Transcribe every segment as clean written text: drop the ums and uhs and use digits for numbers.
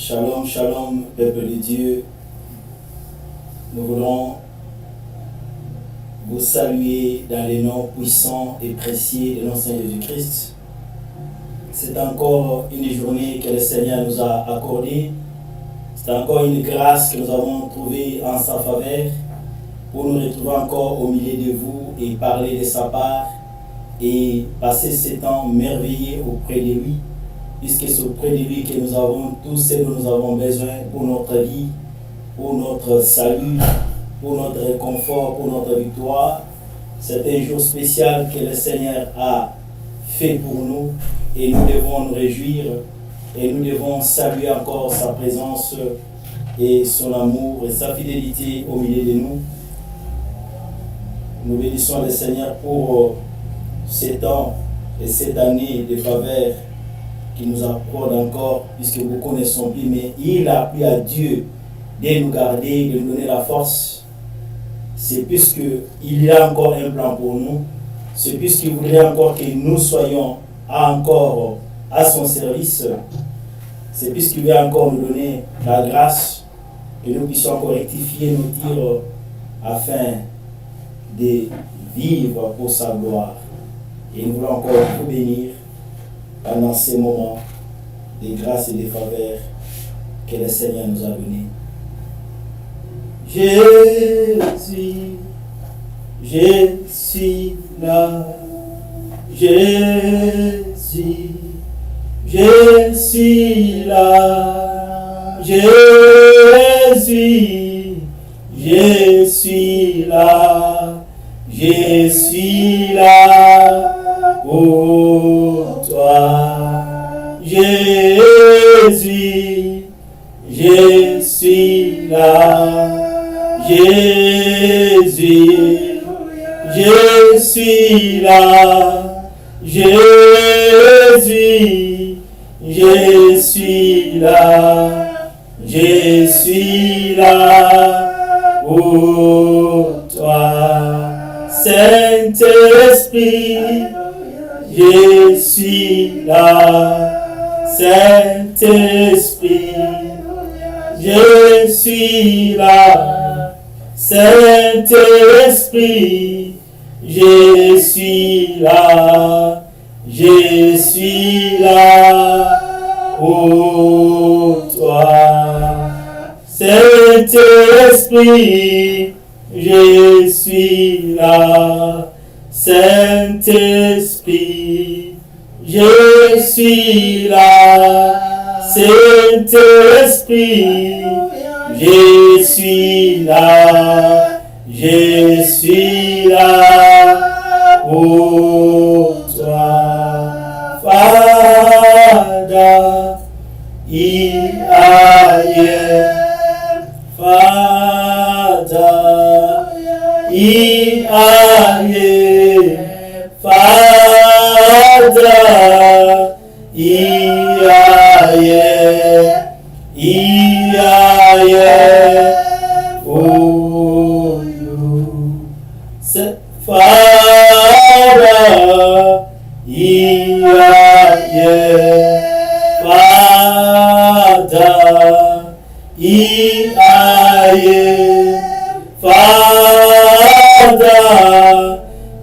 Shalom, shalom, peuple de Dieu. Nous voulons vous saluer dans les noms puissants et précieux de notre Seigneur Jésus-Christ. C'est encore une journée que le Seigneur nous a accordée. C'est encore une grâce que nous avons trouvée en sa faveur pour nous retrouver encore au milieu de vous et parler de sa part et passer ce temps merveilleux auprès de lui, puisque c'est auprès de lui que nous avons tout ce dont nous avons besoin pour notre vie, pour notre salut, pour notre réconfort, pour notre victoire. C'est un jour spécial que le Seigneur a fait pour nous et nous devons nous réjouir et nous devons saluer encore sa présence et son amour et sa fidélité au milieu de nous. Nous bénissons le Seigneur pour ce temps et cette année de faveur qui nous accorde encore, puisque beaucoup ne sont plus, mais il a plu à Dieu de nous garder, de nous donner la force. C'est puisqu'il y a encore un plan pour nous, c'est puisqu'il voudrait encore que nous soyons encore à son service, c'est puisqu'il veut encore nous donner la grâce, que nous puissions encore rectifier nos tirs afin de vivre pour sa gloire. Et nous voulons encore vous bénir pendant ces moments de grâce et de faveur que le Seigneur nous a donnés. Jésus, je suis là. Jésus, je suis là. Jésus, je suis là. Je suis là pour toi. Jésus, je suis là. Jésus, je suis là. Jésus, je suis là. Je suis là pour toi. Saint-Esprit, je suis là. Saint-Esprit, je suis là. Saint-Esprit, je suis là. Je suis là pour toi. Saint-Esprit, je suis là. Saint-Esprit, je suis là. Saint-Esprit, je suis là. Je suis là pour toi. Father, here I am. Father, here I am. Father, here I am. Here I am for you. Father, here I am. Father, here I am. Father,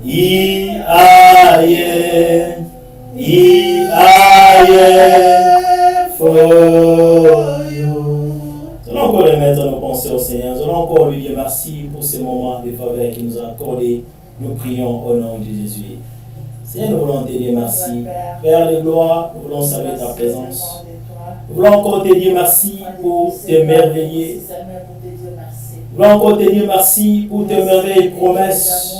here I am. Here I am for you. Nous allons encore remettre nos pensées au Seigneur. Nous allons encore lui dire merci pour ces moments de faveur qu'il nous a accordés. Nous prions au nom de Jésus. Seigneur, nous voulons te dire merci. Père de gloire, nous voulons saluer ta présence. Nous voulons encore te dire merci pour tes merveilleux. Nous voulons encore te dire merci pour tes merveilleuses promesses,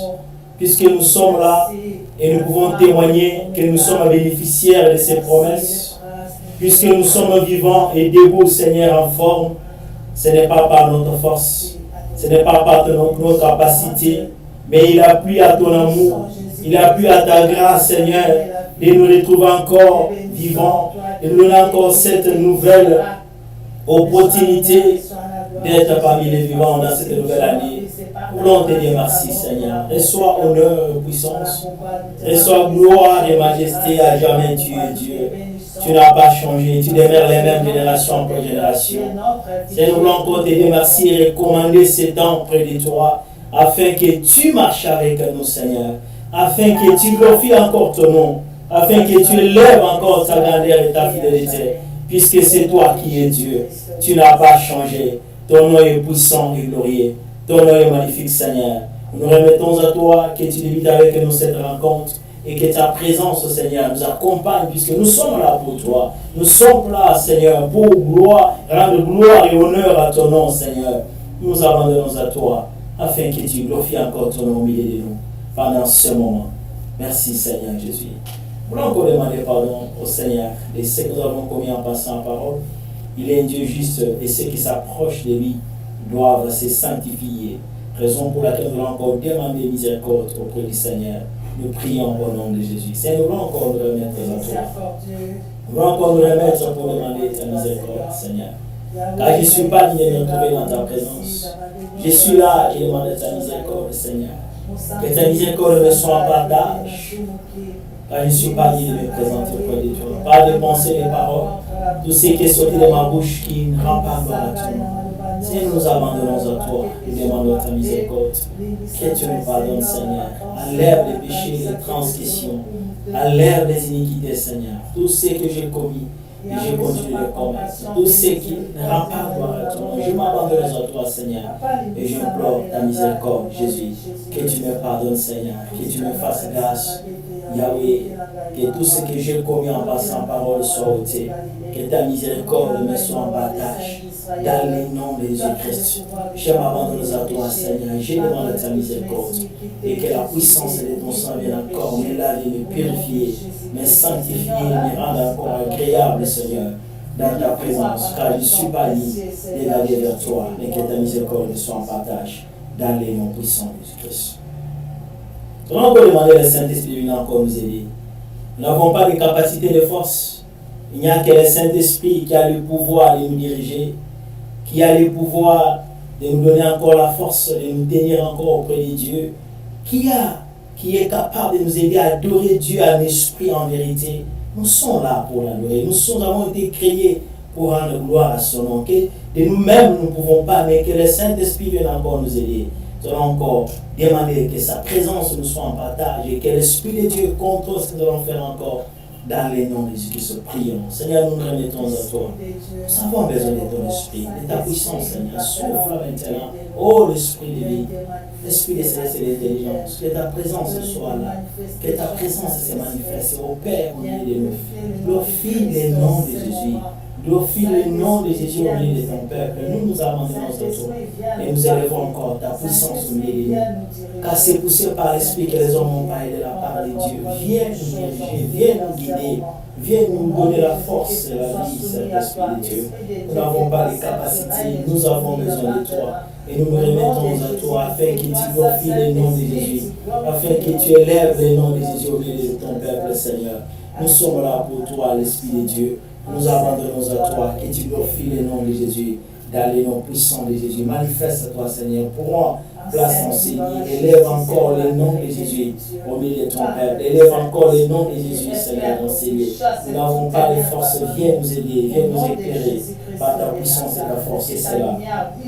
puisque nous sommes là et nous pouvons témoigner que nous sommes bénéficiaires de ces promesses, puisque nous sommes vivants et debout, Seigneur, en forme. Ce n'est pas par notre force, ce n'est pas par notre capacité, mais il a plu à ton amour, il a plu à ta grâce, Seigneur, de nous retrouver encore vivants, de nous donner encore cette nouvelle opportunité d'être parmi les vivants dans cette nouvelle année. Nous voulons te dire merci, Seigneur. Reçois honneur et puissance. Reçois gloire et majesté à jamais, tu es Dieu. Tu n'as pas changé. Tu demeures les mêmes génération après génération. Seigneur, nous voulons encore te remercier et recommander ces temps près de toi, afin que tu marches avec nous, Seigneur, afin que tu glorifies encore ton nom, afin que tu élèves encore ta grandeur et ta fidélité, puisque c'est toi qui es Dieu. Tu n'as pas changé. Ton nom est puissant et glorieux. Ton nom est magnifique, Seigneur. Nous remettons à toi que tu débutes avec nous cette rencontre et que ta présence, Seigneur, nous accompagne, puisque nous sommes là pour toi. Nous sommes là, Seigneur, pour rendre gloire et honneur à ton nom, Seigneur. Nous nous abandonnons à toi, afin que tu glorifies encore ton nom au milieu de nous pendant ce moment. Merci, Seigneur Jésus. Nous voulons encore demander pardon au Seigneur de ce que nous avons commis en passant en parole. Il est un Dieu juste et ceux qui s'approchent de lui doivent se sanctifier. Raison pour laquelle nous voulons encore demander miséricorde auprès du Seigneur. Nous prions au nom de Jésus. Seigneur, nous voulons encore nous remettre à toi. Nous voulons encore nous remettre pour demander ta miséricorde, Seigneur. Car je ne suis pas digne de me trouver dans ta présence. Je suis là et demande ta miséricorde, Seigneur. Que ta miséricorde me soit en partage. Car je ne suis pas digne de me présenter auprès de toi. Pas de pensées, de paroles. Tout ce qui est sorti de ma bouche qui ne rend pas gloire à toi. Seigneur, nous abandonnons à toi et demandons ta miséricorde. Que tu nous pardonnes, Seigneur. Enlève les péchés, les transgressions. Enlève les iniquités, Seigneur. Tout ce que j'ai commis et je continue de commettre. Tout ce qui ne rend pas gloire à toi. Je m'abandonne à toi, Seigneur. Et j'implore ta miséricorde, Jésus. Que tu me pardonnes, Seigneur. Que tu me fasses grâce. Yahweh, que tout ce que j'ai commis en passant parole soit ôté. Que ta miséricorde me soit en partage. Dans le nom de Jésus-Christ, je m'abandonne à toi, Seigneur. Je demande ta miséricorde. Et que la puissance de ton sang vienne encore me laver, me purifier, me sanctifier, me rendre encore agréable, Seigneur, dans ta présence. Car je ne suis pas libre d'aller vers toi, mais que ta miséricorde soit en partage. Dans les noms puissants de Jésus-Christ. Nous allons encore demander le Saint-Esprit de venir encore nous aider. Nous n'avons pas de capacité de force. Il n'y a que le Saint-Esprit qui a le pouvoir de nous diriger, qui a le pouvoir de nous donner encore la force, de nous tenir encore auprès de Dieu, qui est capable de nous aider à adorer Dieu en esprit, en vérité. Nous sommes là pour l'adorer. Nous avons été créés pour rendre gloire à son nom. Que de nous-mêmes, nous ne pouvons pas, mais que le Saint-Esprit vienne encore nous aider. Nous allons encore demander que sa présence nous soit en partage et que l'Esprit de Dieu contrôle ce que nous allons faire encore. Dans les noms de Jésus-Christ, prions. Seigneur, nous nous remettons à toi. Nous avons besoin de ton esprit, de ta puissance, Seigneur. Souffle maintenant. Oh, l'esprit de vie, l'esprit de sagesse et d'intelligence. Que ta présence soit là. Que ta présence se manifeste au Père au milieu de nous. Glorifie le nom de Jésus. Glorifie le nom de Jésus au milieu de ton peuple. Nous nous abandonnons à toi. Et nous élevons encore ta puissance au milieu de nous. Car c'est poussé par l'esprit que les hommes ont parlé de la part de Dieu. Viens nous diriger, viens nous guider, viens nous donner la force et la vie, Saint-Esprit de Dieu. Nous n'avons pas les capacités, nous avons besoin de toi. Et nous nous remettons à toi afin que tu glorifies le nom de Jésus, afin que tu élèves le nom de Jésus au milieu de ton peuple, Seigneur. Nous sommes là pour toi, l'Esprit de Dieu. Nous abandonnons à toi, que tu glorifies le nom de Jésus, dans les noms puissants de Jésus. Manifeste-toi, Seigneur, pour moi. Place en Seigneur, élève encore le nom de Jésus au milieu de ton peuple. Élève encore le nom de Jésus, Seigneur, dans ces lieux. Nous n'avons pas de force, viens nous aider, viens nous éclairer par ta puissance et ta force, et cela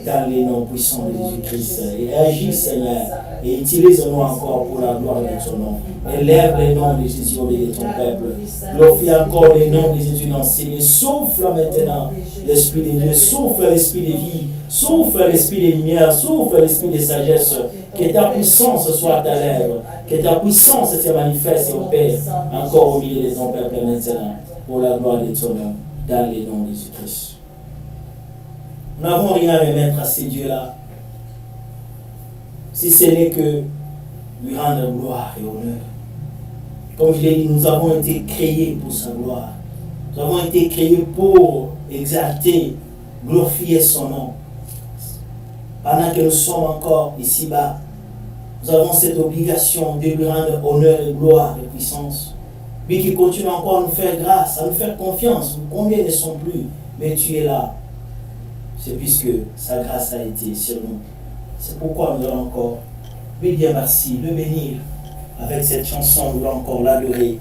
dans les noms puissants de Jésus-Christ. Et agis, Seigneur, et utilise-nous encore pour la gloire de ton nom. Élève le nom de Jésus au milieu de ton peuple. Glorifie encore le nom de Jésus dans ces lieux. Souffle maintenant l'Esprit de Dieu, souffle l'Esprit de vie, souffle l'Esprit de lumière, souffle l'Esprit de sagesse. Que ta puissance soit à ta lèvre, que ta puissance se manifeste et opère encore au milieu de ton peuple maintenant, pour la gloire de ton nom, dans les noms de Jésus-Christ. Nous n'avons rien à remettre à ces dieux-là, si ce n'est que lui rendre gloire et honneur. Comme je l'ai dit, nous avons été créés pour sa gloire. Nous avons été créés pour exalter, glorifier son nom. Pendant que nous sommes encore ici-bas, nous avons cette obligation de lui rendre honneur et gloire et puissance. Lui qui continue encore à nous faire grâce, à nous faire confiance. Combien ne sont plus, mais tu es là. C'est puisque sa grâce a été sur nous. C'est pourquoi nous allons encore lui dire merci, le bénir. Avec cette chanson, nous allons encore l'adorer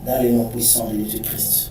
dans les noms puissants de Jésus-Christ.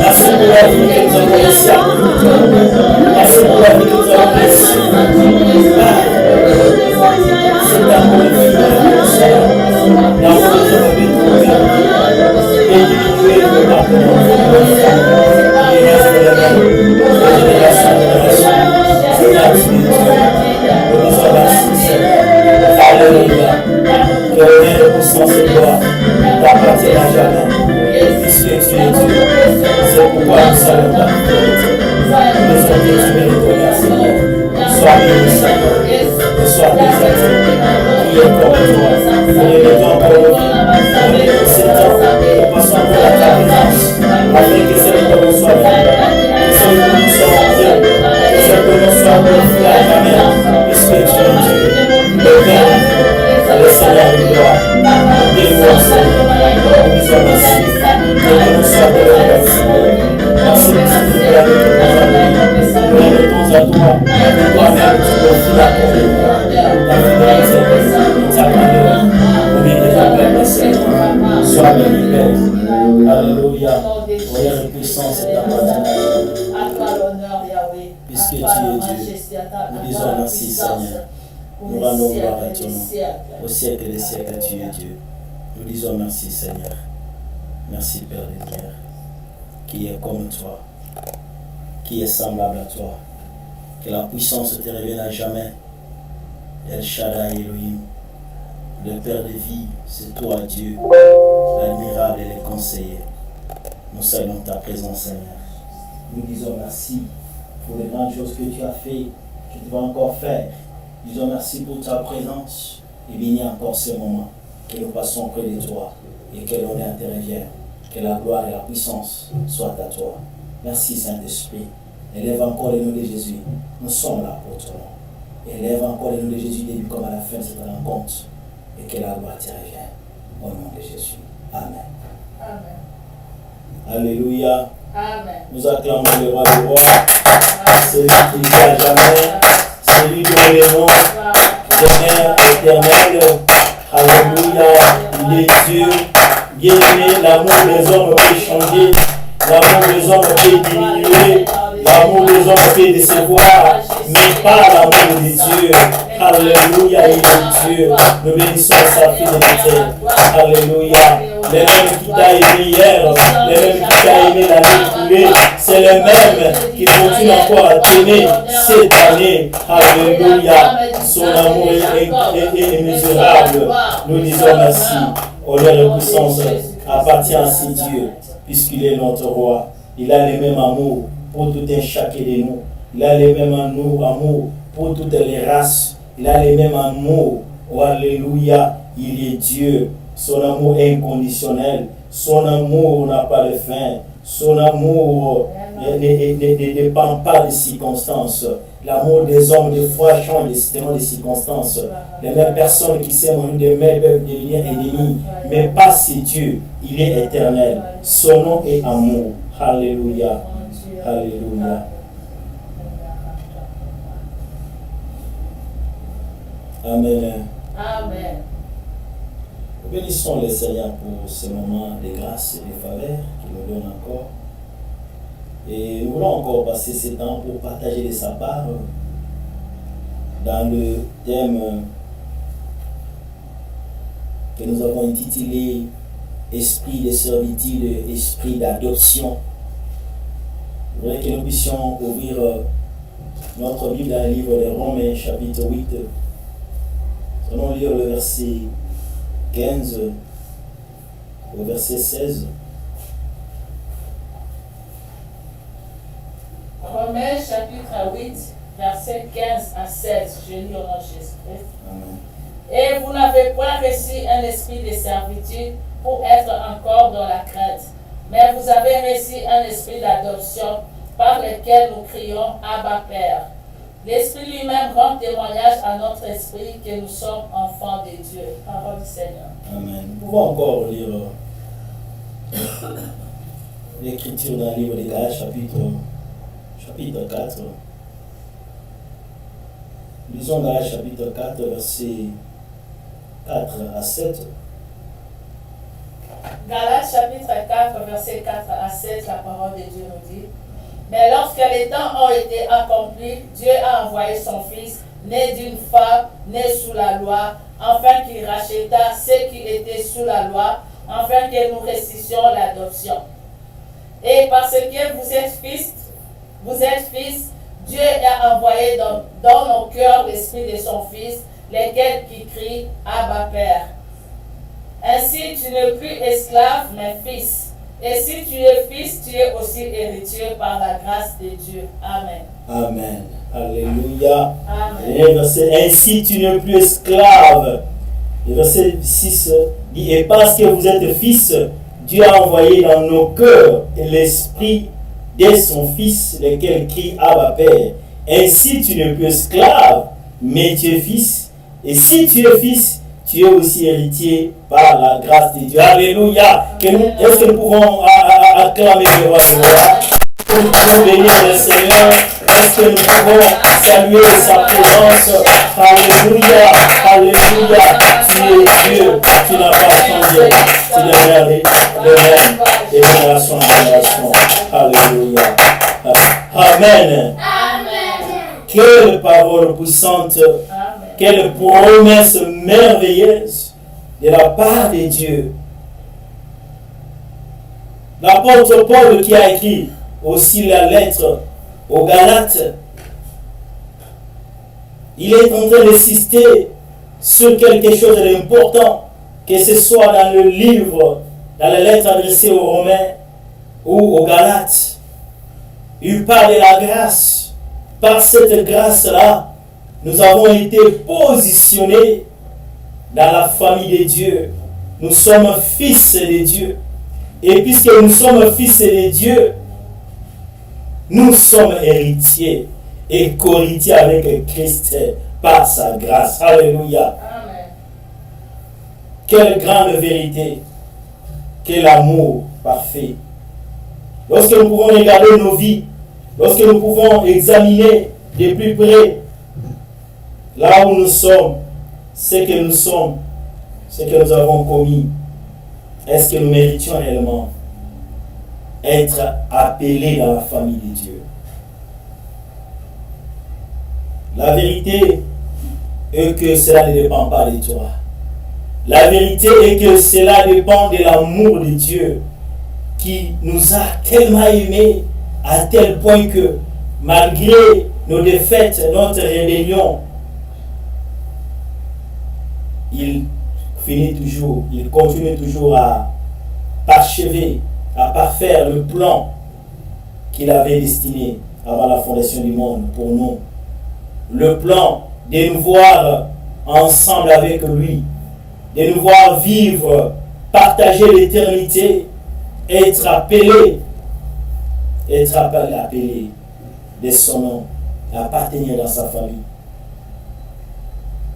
Sans allons t'adorer. Nous besoin que tu mérites ton Seigneur. Sois béni, Seigneur. Et sois exalté. Qui est comme toi. Nous remettons encore le vie. Nous remettons ces temps. Nous passons pour la ta présence. Afin que ce que nous soit vrai. Que ce que nous soit vrai. Que ce que nous soit glorifié à jamais. Puisque tu es Dieu. Le Père. Le Seigneur de gloire. Dis-moi, Seigneur. Nous disons merci. Que nous soyons glorifiés, Seigneur. Merci pour ce que tu as fait pour nous amener. Nous remettons à toi. Toi-même, tu glorifies la confiance. Ta fidélité, ta grandeur. Oublie de ta paix, Seigneur. Sois béni, Père. Alléluia. Honneur et puissance est appartenue. Puisque tu es Dieu, nous disons merci, Seigneur. Nous rendons gloire à ton nom. Au siècle des siècles, tu es Dieu. Nous disons merci, Seigneur. Merci, Père des guerres, qui est comme toi, qui est semblable à toi. Que la puissance te revienne à jamais. El Shaddai Elohim, le Père de vie, c'est toi, Dieu, l'admirable et le conseiller. Nous saluons ta présence, Seigneur. Nous disons merci pour les grandes choses que tu as fait, que tu vas encore faire. Nous disons merci pour ta présence. Et bénis encore ce moment que nous passons près de toi et que l'honneur te revienne. Que la gloire et la puissance soient à toi. Merci, Saint-Esprit. Élève encore le nom de Jésus. Nous sommes là pour ton nom. Élève encore le nom de Jésus, début comme à la fin de cette rencontre. Et que la gloire te revienne. Au nom de Jésus. Amen. Amen. Alléluia. Amen. Nous acclamons le roi des rois. Celui qui vit à jamais. Celui dont le nom demeure éternel. Alléluia. Il est Dieu. Bien aimé, l'amour des hommes peut changer. L'amour des hommes peut diminuer. L'amour des hommes peut décevoir. Mais pas l'amour de Dieu. Alléluia, il est Dieu. Nous bénissons sa fidélité. Alléluia. Les mêmes qui t'a aimé hier, les mêmes qui t'a aimé l'année écoulée, c'est les mêmes qui continuent encore à t'aimer cette année. Alléluia. Son amour est immesurable. Nous disons merci. Honneur et puissance appartient à ce Dieu, puisqu'il est notre roi. Il a le même amour pour tout un chacun de nous. Il a le même amour pour toutes les races. Il a le même amour. Oh, alléluia. Il est Dieu. Son amour est inconditionnel. Son amour n'a pas de fin. Son amour ne dépend pas des circonstances. L'amour des hommes, des fois, change selon les circonstances. Les mêmes personnes qui s'aiment en une mêmes peuvent devenir ennemis. Mais pas si Dieu. Il est éternel. Son nom est amour. Alléluia. Alléluia. Amen. Amen. Bénissons le Seigneur pour ce moment de grâce et de faveur qu'il nous donne encore. Et nous voulons encore passer ce temps pour partager de sa part dans le thème que nous avons intitulé Esprit de servitude, esprit d'adoption. Je voudrais que nous puissions ouvrir notre Bible dans le livre de Romains, chapitre 8. Nous allons lire le verset 15 au verset 16. Romains chapitre 8, verset 15 à 16. Je lis au nom de Jésus-Christ. Et vous n'avez point reçu un esprit de servitude pour être encore dans la crainte, mais vous avez reçu un esprit d'adoption par lequel nous crions Abba Père. L'Esprit lui-même rend témoignage à notre esprit que nous sommes enfants de Dieu. Parole du Seigneur. Amen. Nous pouvons encore lire l'écriture dans le livre des Galates, chapitre 4. Lisons Galates, chapitre 4, versets 4 à 7. Galates, chapitre 4, verset 4 à 7, la parole de Dieu nous dit: Mais lorsque les temps ont été accomplis, Dieu a envoyé son Fils, né d'une femme, né sous la loi, afin qu'il racheta ceux qui étaient sous la loi, afin que nous ressuscitions l'adoption. Et parce que vous êtes fils, Dieu a envoyé dans nos cœurs l'esprit de son Fils, lequel qui crie Abba Père. Ainsi tu n'es plus esclave, mais fils. Et si tu es fils, tu es aussi héritier par la grâce de Dieu. Amen. Amen. Alléluia. Amen. Et verset, ainsi tu n'es plus esclave. Le verset 6 dit, et parce que vous êtes fils, Dieu a envoyé dans nos cœurs l'esprit de son fils, lequel crie Abba Père. Ainsi tu n'es plus esclave, mais tu es fils. Et si tu es fils, tu es aussi héritier par la grâce de Dieu. Alléluia. Est-ce que nous pouvons acclamer le roi de roi? Nous pouvons bénir le Seigneur. Est-ce que nous pouvons saluer sa présence? Alléluia. Alléluia. Tu es Dieu. Tu n'as pas changé. Tu demeures le même de génération en génération. Alléluia. Amen. Quelle parole puissante. Quelle promesse merveilleuse de la part de Dieu. L'apôtre Paul qui a écrit aussi la lettre aux Galates, il est en train d'insister sur quelque chose d'important, que ce soit dans le livre, dans la lettre adressée aux Romains ou aux Galates. Il parle de la grâce. Par cette grâce-là, nous avons été positionnés dans la famille de Dieu. Nous sommes fils de Dieu. Et puisque nous sommes fils de Dieu, nous sommes héritiers et co-héritiers avec Christ par sa grâce. Alléluia. Amen. Quelle grande vérité. Quel amour parfait. Lorsque nous pouvons regarder nos vies, lorsque nous pouvons examiner de plus près là où nous sommes, ce que nous sommes, ce que nous avons commis, est-ce que nous méritions réellement être appelés dans la famille de Dieu? La vérité est que cela ne dépend pas de toi. La vérité est que cela dépend de l'amour de Dieu qui nous a tellement aimés à tel point que malgré nos défaites, notre rébellion, il continue toujours à parchever, à parfaire le plan qu'il avait destiné avant la fondation du monde pour nous. Le plan de nous voir ensemble avec lui, de nous voir vivre, partager l'éternité, être appelé de son nom, appartenir dans sa famille.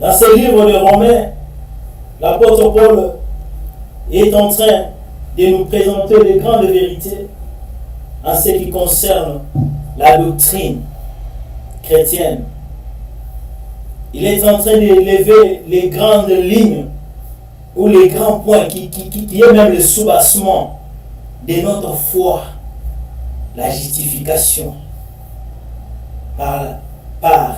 Dans ce livre de Romains, l'apôtre Paul est en train de nous présenter de grandes vérités en ce qui concerne la doctrine chrétienne. Il est en train de lever les grandes lignes ou les grands points qui est même le soubassement de notre foi, la justification par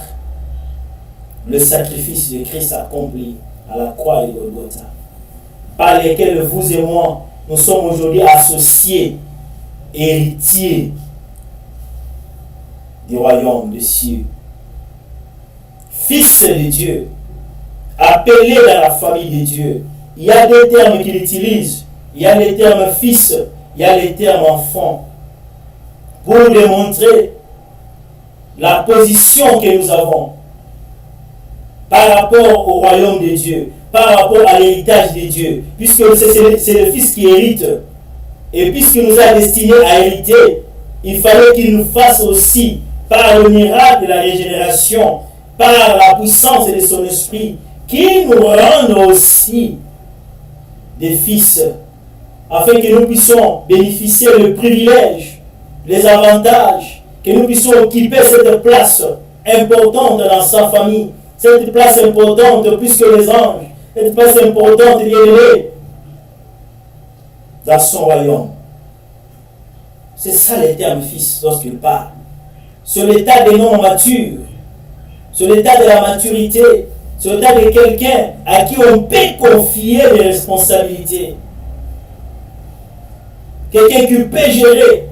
le sacrifice de Christ accompli à la croix de Golgotha, par lesquels vous et moi, nous sommes aujourd'hui associés, héritiers du royaume des cieux. Fils de Dieu, appelés dans la famille de Dieu. Il y a deux termes qu'il utilise. Il y a les termes fils, il y a les termes enfant. Pour démontrer la position que nous avons par rapport au royaume de Dieu, par rapport à l'héritage de Dieu, puisque c'est le Fils qui hérite. Et puisqu'il nous a destinés à hériter, il fallait qu'il nous fasse aussi, par le miracle de la régénération, par la puissance de son esprit, qu'il nous rende aussi des fils, afin que nous puissions bénéficier le privilège, les avantages, que nous puissions occuper cette place importante dans sa famille, cette place importante plus que les anges, cette place importante et élevée dans son royaume. C'est ça les termes fils lorsqu'il parle. Sur l'état des non matures, sur l'état de la maturité, sur l'état de quelqu'un à qui on peut confier des responsabilités. Quelqu'un qui peut gérer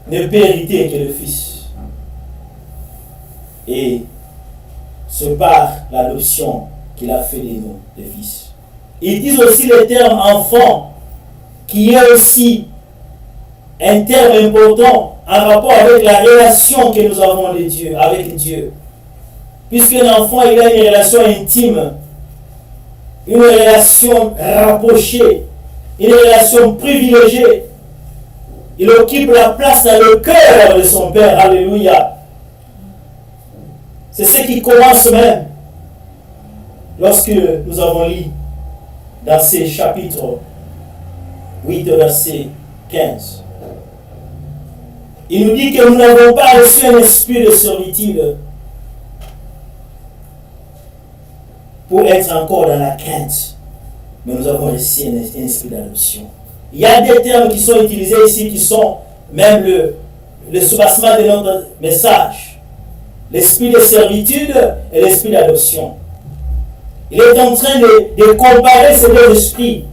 ne peut hériter que le Fils. Et c'est par l'adoption qu'il a fait de nous des fils. Ils disent aussi le terme enfant, qui est aussi un terme important en rapport avec la relation que nous avons de Dieu, avec Dieu. Puisqu'un enfant, il a une relation intime, une relation rapprochée, une relation privilégiée. Il occupe la place dans le cœur de son Père. Alléluia. C'est ce qui commence même lorsque nous avons lu dans ces chapitres 8, verset 15. Il nous dit que nous n'avons pas reçu un esprit de servitude pour être encore dans la crainte, mais nous avons reçu un esprit d'adoption. Il y a des termes qui sont utilisés ici qui sont même le soubassement de notre message. L'esprit de servitude et l'esprit d'adoption. Il est en train de comparer ces deux esprits.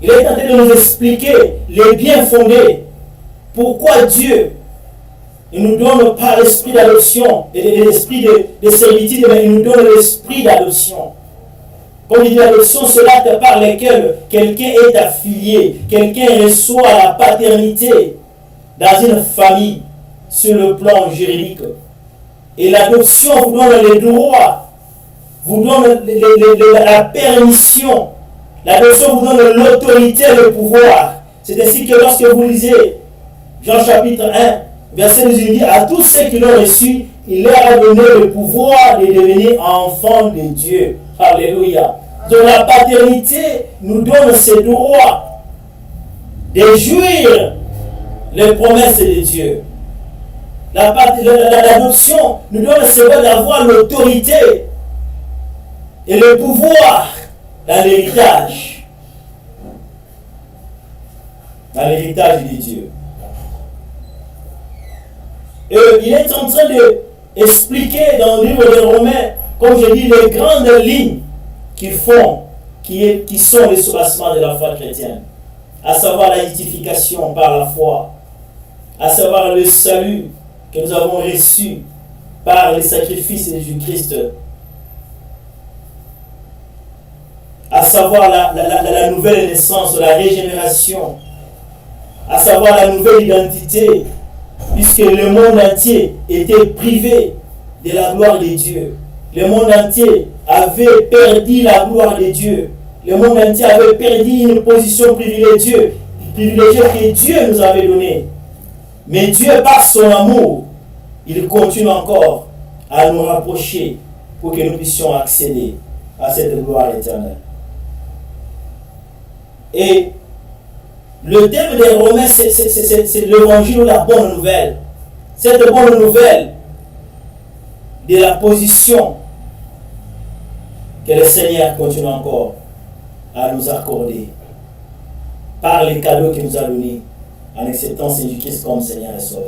Il est en train de nous expliquer les bien fondés. Pourquoi Dieu ne nous donne pas l'esprit d'adoption et l'esprit de servitude, mais il nous donne l'esprit d'adoption. Comme il dit l'adoption, c'est l'acte par lequel quelqu'un est affilié, quelqu'un reçoit la paternité dans une famille sur le plan juridique. Et l'adoption vous donne les droits, vous donne la permission. L'adoption vous donne l'autorité, le pouvoir. C'est ainsi que lorsque vous lisez Jean chapitre 1, verset 12, il dit à tous ceux qui l'ont reçu, il leur a donné le pouvoir de devenir enfants de Dieu. Alléluia. Donc la paternité nous donne ce droit de jouir les promesses de Dieu. L'adoption nous donne ce droit d'avoir l'autorité et le pouvoir dans l'héritage. Dans l'héritage de Dieu. Et il est en train d'expliquer dans le livre des Romains, comme je dis, les grandes lignes qui sont les soubassements de la foi chrétienne, à savoir la justification par la foi, à savoir le salut que nous avons reçu par le sacrifice de Jésus-Christ, à savoir la nouvelle naissance, la régénération, à savoir la nouvelle identité, puisque le monde entier était privé de la gloire de Dieu. Le monde entier avait perdu la gloire de Dieu. Le monde entier avait perdu une position privilégiée que Dieu nous avait donnée. Mais Dieu, par son amour, il continue encore à nous rapprocher pour que nous puissions accéder à cette gloire éternelle. Et le thème des Romains, c'est l'évangile ou la bonne nouvelle. Cette bonne nouvelle de la position que le Seigneur continue encore à nous accorder par les cadeaux qu'il nous a donnés en acceptant Jésus-Christ comme Seigneur et Sauveur.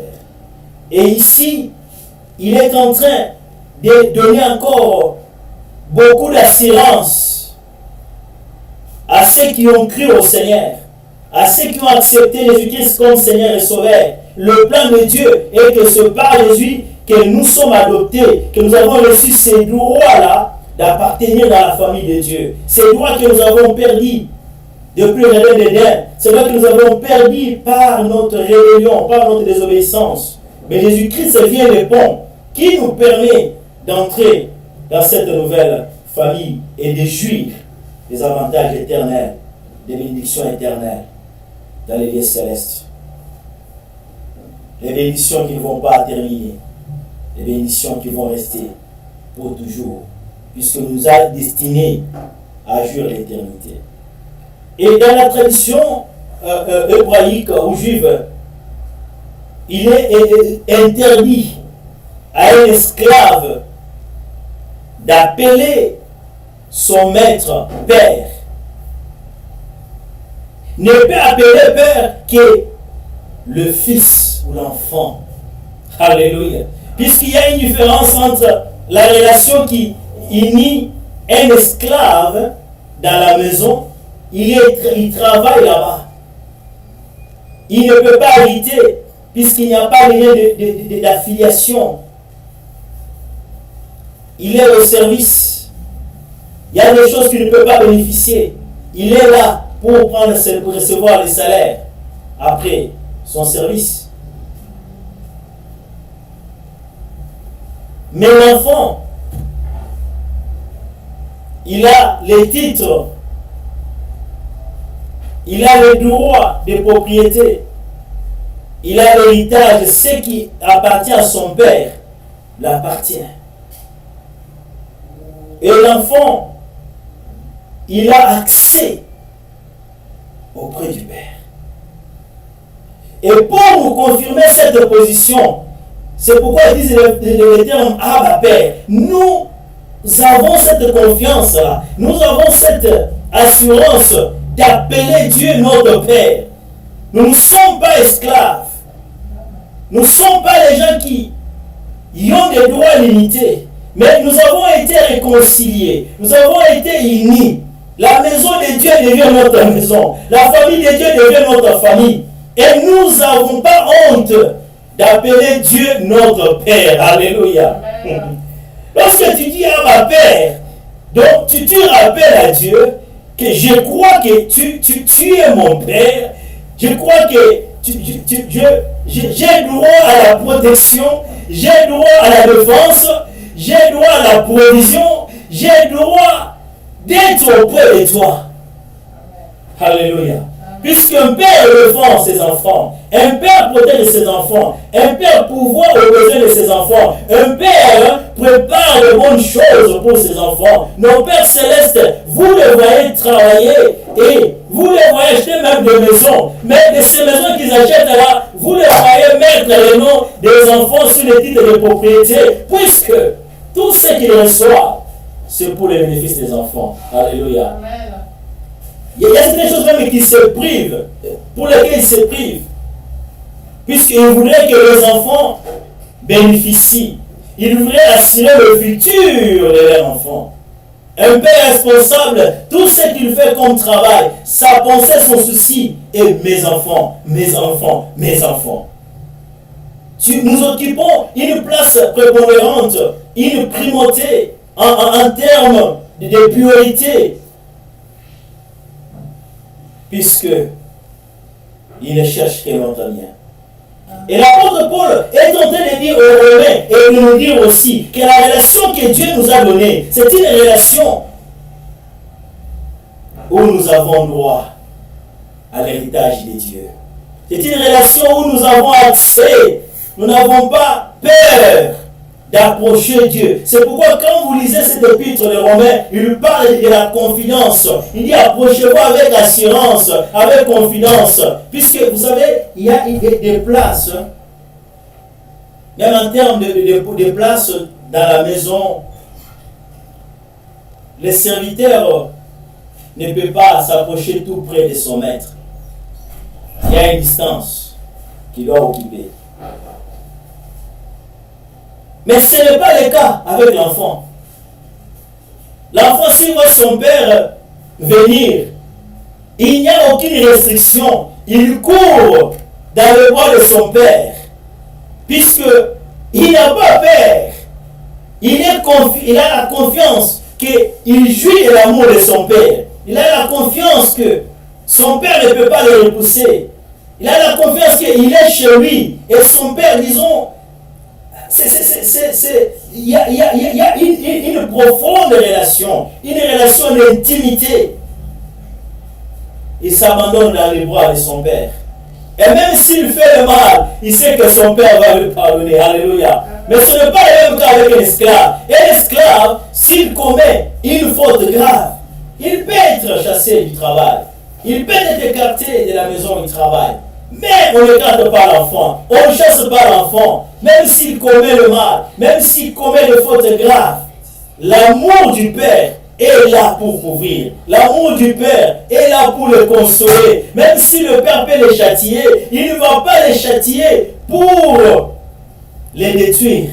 Et ici, il est en train de donner encore beaucoup d'assurance à ceux qui ont cru au Seigneur, à ceux qui ont accepté Jésus-Christ comme Seigneur et Sauveur. Le plan de Dieu est que c'est par Jésus que nous sommes adoptés, que nous avons reçu ces droits-là d'appartenir dans la famille de Dieu. Ces droits que nous avons perdus depuis le Jardin d'Éden, c'est vrai que nous avons perdu par notre rébellion, par notre désobéissance. Mais Jésus-Christ vient le pont qui nous permet d'entrer dans cette nouvelle famille et de jouir des avantages éternels, des bénédictions éternelles dans les lieux célestes. Les bénédictions qui ne vont pas terminer, les bénédictions qui vont rester pour toujours, puisque nous a destinés à jouir l'éternité. Et dans la tradition hébraïque ou juive, il est interdit à un esclave d'appeler son maître père. Ne peut appeler père que le fils ou l'enfant. Alléluia. Puisqu'il y a une différence entre la relation qui unit un esclave dans la maison, il travaille là-bas. Il ne peut pas hériter puisqu'il n'y a pas de lien d'affiliation. Il est au service. Il y a des choses qu'il ne peut pas bénéficier. il est là pour recevoir les salaires après son service. Mais l'enfant, il a les titres, il a le droit de propriété, il a l'héritage, ce qui appartient à son père l'appartient. Et l'enfant, il a accès auprès du Père. Et pour nous confirmer cette position, c'est pourquoi ils disent le terme Abba Père. Nous avons cette confiance-là, nous avons cette assurance d'appeler Dieu notre Père. Nous ne sommes pas esclaves. Nous ne sommes pas les gens qui ont des droits limités. Mais nous avons été réconciliés. Nous avons été unis. La maison de Dieu devient notre maison. La famille de Dieu devient notre famille. Et nous n'avons pas honte d'appeler Dieu notre Père. Alléluia. Amen. Lorsque tu dis à ma Père, donc tu rappelles à Dieu que je crois que tu es mon Père. Je crois que j'ai droit à la protection, j'ai droit à la défense, j'ai droit à la provision, j'ai droit d'être auprès de toi. Alléluia. Puisqu'un père défend ses enfants, un père protège ses enfants, un père pourvoit aux besoins de ses enfants, un père prépare de bonnes choses pour ses enfants. Nos pères célestes, vous les voyez travailler et vous les voyez acheter même des maisons. Mais de ces maisons qu'ils achètent là, vous les voyez mettre les noms des enfants sur les titres de propriété, puisque tout ce qu'ils reçoivent, c'est pour le bénéfice des enfants. Alléluia. Amen. Il y a certaines choses même qui se privent, pour lesquelles ils se privent, puisqu'ils voudraient que les enfants bénéficient. Ils voudraient assurer le futur de leurs enfants. Un père responsable, tout ce qu'il fait comme travail, sa pensée, son souci est mes enfants, mes enfants, mes enfants. Nous occupons une place prépondérante, une primauté en termes de priorité, puisque il ne cherche que notre bien. Et l'apôtre Paul est en train de dire aux Romains et de nous dire aussi que la relation que Dieu nous a donnée, c'est une relation où nous avons droit à l'héritage de Dieu. C'est une relation où nous avons accès. Nous n'avons pas peur d'approcher Dieu. C'est pourquoi quand vous lisez cet épître de Romains, il parle de la confidence. Il dit approchez-vous avec assurance, avec confidence. Puisque vous savez, il y a des places, même en termes de places dans la maison, le serviteur ne peut pas s'approcher tout près de son maître. Il y a une distance qu'il doit occuper. Mais ce n'est pas le cas avec l'enfant. L'enfant, s'il voit son père venir, il n'y a aucune restriction. Il court dans le bras de son père. Puisqu'il n'a pas peur. Il a la confiance qu'il jouit de l'amour de son père. Il a la confiance que son père ne peut pas le repousser. Il a la confiance qu'il est chez lui. Et son père, disons, il y a une profonde relation, une relation d'intimité. Il s'abandonne dans les bras de son père. Et même s'il fait le mal, il sait que son père va lui pardonner. Alléluia. Mais ce n'est pas le même cas avec un esclave. Un esclave, s'il commet une faute grave, il peut être chassé du travail. Il peut être écarté de la maison où il travaille. Mais on n'écarte pas l'enfant, on ne chasse pas l'enfant, même s'il commet le mal, même s'il commet des fautes graves. L'amour du Père est là pour couvrir. L'amour du Père est là pour le consoler. Même si le Père peut les châtier, il ne va pas les châtier pour les détruire.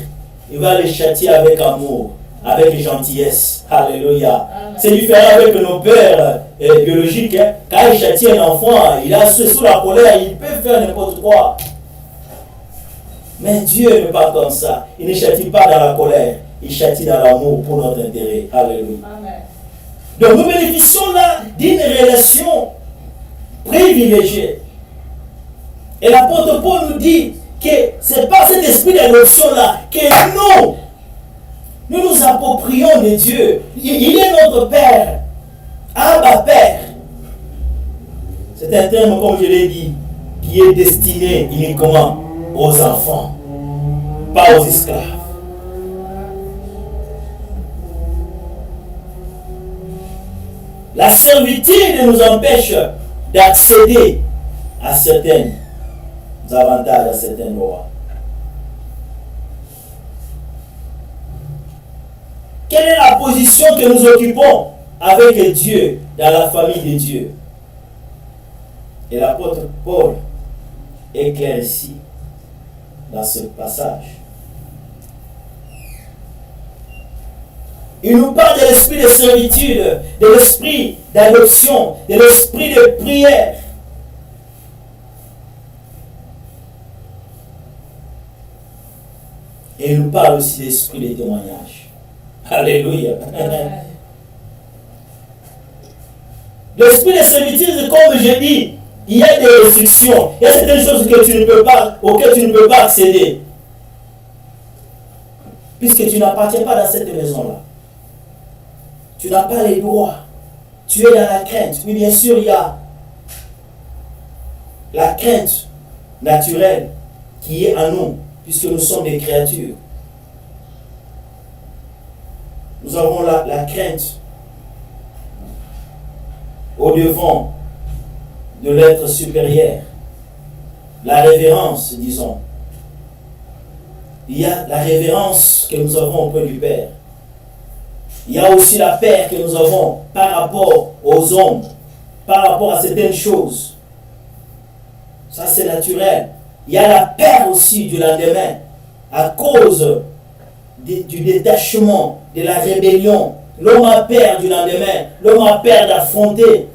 Il va les châtier avec amour, avec gentillesse. Alléluia. C'est différent avec nos pères biologiques. Hein. Quand il châtie un enfant, il a sous la colère, il peut faire n'importe quoi. Mais Dieu n'est pas comme ça. Il ne châtie pas dans la colère. Il châtie dans l'amour pour notre intérêt. Alléluia. Amen. Donc nous bénéficions là d'une relation privilégiée. Et l'apôtre Paul nous dit que c'est pas cet esprit d'adoption-là que nous nous approprions de Dieu. Il est notre Père. Abba Père. C'est un terme, comme je l'ai dit, qui est destiné uniquement aux enfants, pas aux esclaves. La servitude nous empêche d'accéder à certains avantages, à certains droits. Quelle est la position que nous occupons avec Dieu, dans la famille de Dieu? Et l'apôtre Paul est clair ici, dans ce passage. Il nous parle de l'esprit de servitude, de l'esprit d'adoption, de l'esprit de prière. Et il nous parle aussi de l'esprit de témoignage. Alléluia. L'esprit de servitude, comme je dis, il y a des restrictions. Il y a certaines choses que tu ne peux pas, auxquelles tu ne peux pas accéder. Puisque tu n'appartiens pas dans cette maison-là. Tu n'as pas les droits. Tu es dans la crainte. Oui, bien sûr, il y a la crainte naturelle qui est en nous, puisque nous sommes des créatures. Nous avons la crainte au-devant de l'être supérieur. La révérence, disons. Il y a la révérence que nous avons auprès du Père. Il y a aussi la peur que nous avons par rapport aux hommes, par rapport à certaines choses. Ça, c'est naturel. Il y a la peur aussi du lendemain, à cause du détachement, de la rébellion. L'homme a peur du lendemain. L'homme a peur d'affronter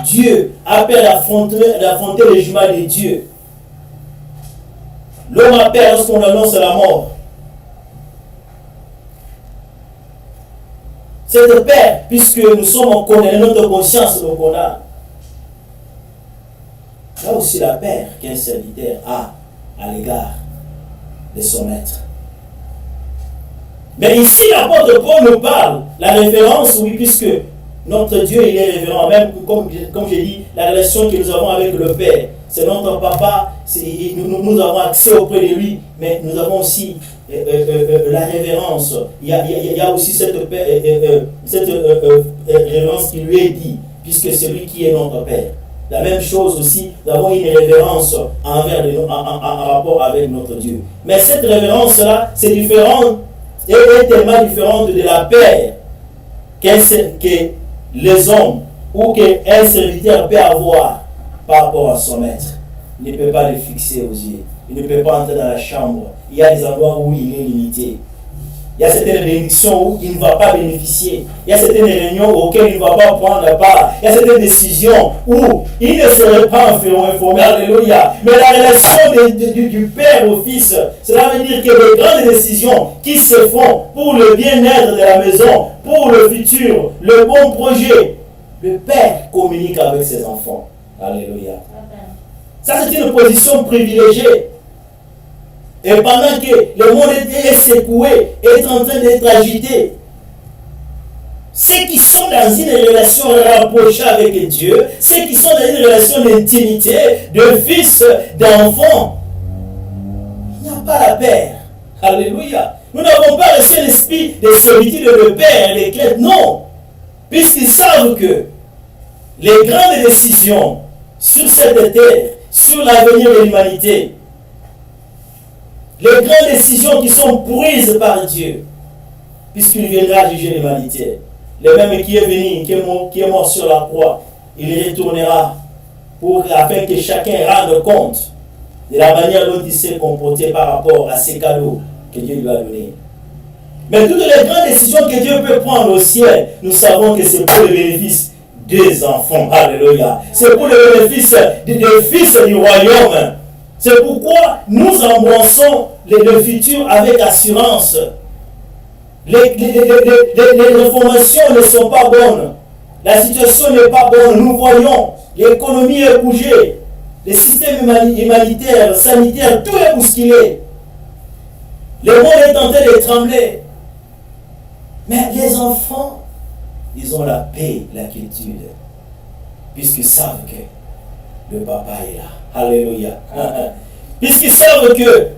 Dieu, a peur d'affronter le jugement de Dieu. L'homme a peur lorsqu'on annonce la mort. Cette peur, puisque nous sommes condamnés, notre conscience nous condamne. Il y a aussi la peur qu'un serviteur a à l'égard de son maître. Mais ici, l'apôtre Paul nous parle, la référence, oui, puisque notre Dieu, il est révérend, même comme j'ai dit, la relation que nous avons avec le Père, c'est notre papa, nous avons accès auprès de lui, mais nous avons aussi la révérence. Il y a aussi cette révérence qui lui est dit, puisque c'est lui qui est notre Père. La même chose aussi, nous avons une révérence en rapport avec notre Dieu. Mais cette révérence-là, c'est différent, est tellement différente de la paix que les hommes ou qu'un serviteur peut avoir par rapport à son maître. Il ne peut pas le fixer aux yeux. Il ne peut pas entrer dans la chambre. Il y a des endroits où il est limité. Il y a certaines bénédictions où il ne va pas bénéficier. Il y a certaines réunions auxquelles il ne va pas prendre part. Il y a certaines décisions où il ne serait pas informé. Alléluia. Mais la relation du Père au Fils, cela veut dire que les grandes décisions qui se font pour le bien-être de la maison, pour le futur, le bon projet, le Père communique avec ses enfants. Alléluia. Ça, c'est une position privilégiée. Et pendant que le monde est secoué, est en train d'être agité, ceux qui sont dans une relation rapprochée avec Dieu, ceux qui sont dans une relation d'intimité, de fils, d'enfant, il n'y a pas la paix. Alléluia. Nous n'avons pas reçu l'esprit de servitude de père et de crainte. Non. Puisqu'ils savent que les grandes décisions sur cette terre, sur l'avenir de l'humanité, les grandes décisions qui sont prises par Dieu, puisqu'il viendra juger l'humanité, le même qui est venu, qui est mort sur la croix, il retournera afin que chacun rende compte de la manière dont il s'est comporté par rapport à ces cadeaux que Dieu lui a donnés. Mais toutes les grandes décisions que Dieu peut prendre au ciel, nous savons que c'est pour le bénéfice des enfants. Alléluia. C'est pour le bénéfice des fils du royaume. C'est pourquoi nous embrassons le futur avec assurance. les informations ne sont pas bonnes. La situation n'est pas bonne. Nous voyons, l'économie est bougée. Le système humanitaire, sanitaire, tout est bousculé. Le monde est en train de trembler. Mais les enfants, ils ont la paix, la quiétude, puisqu'ils savent que le papa est là. Alléluia. Puisqu'ils savent que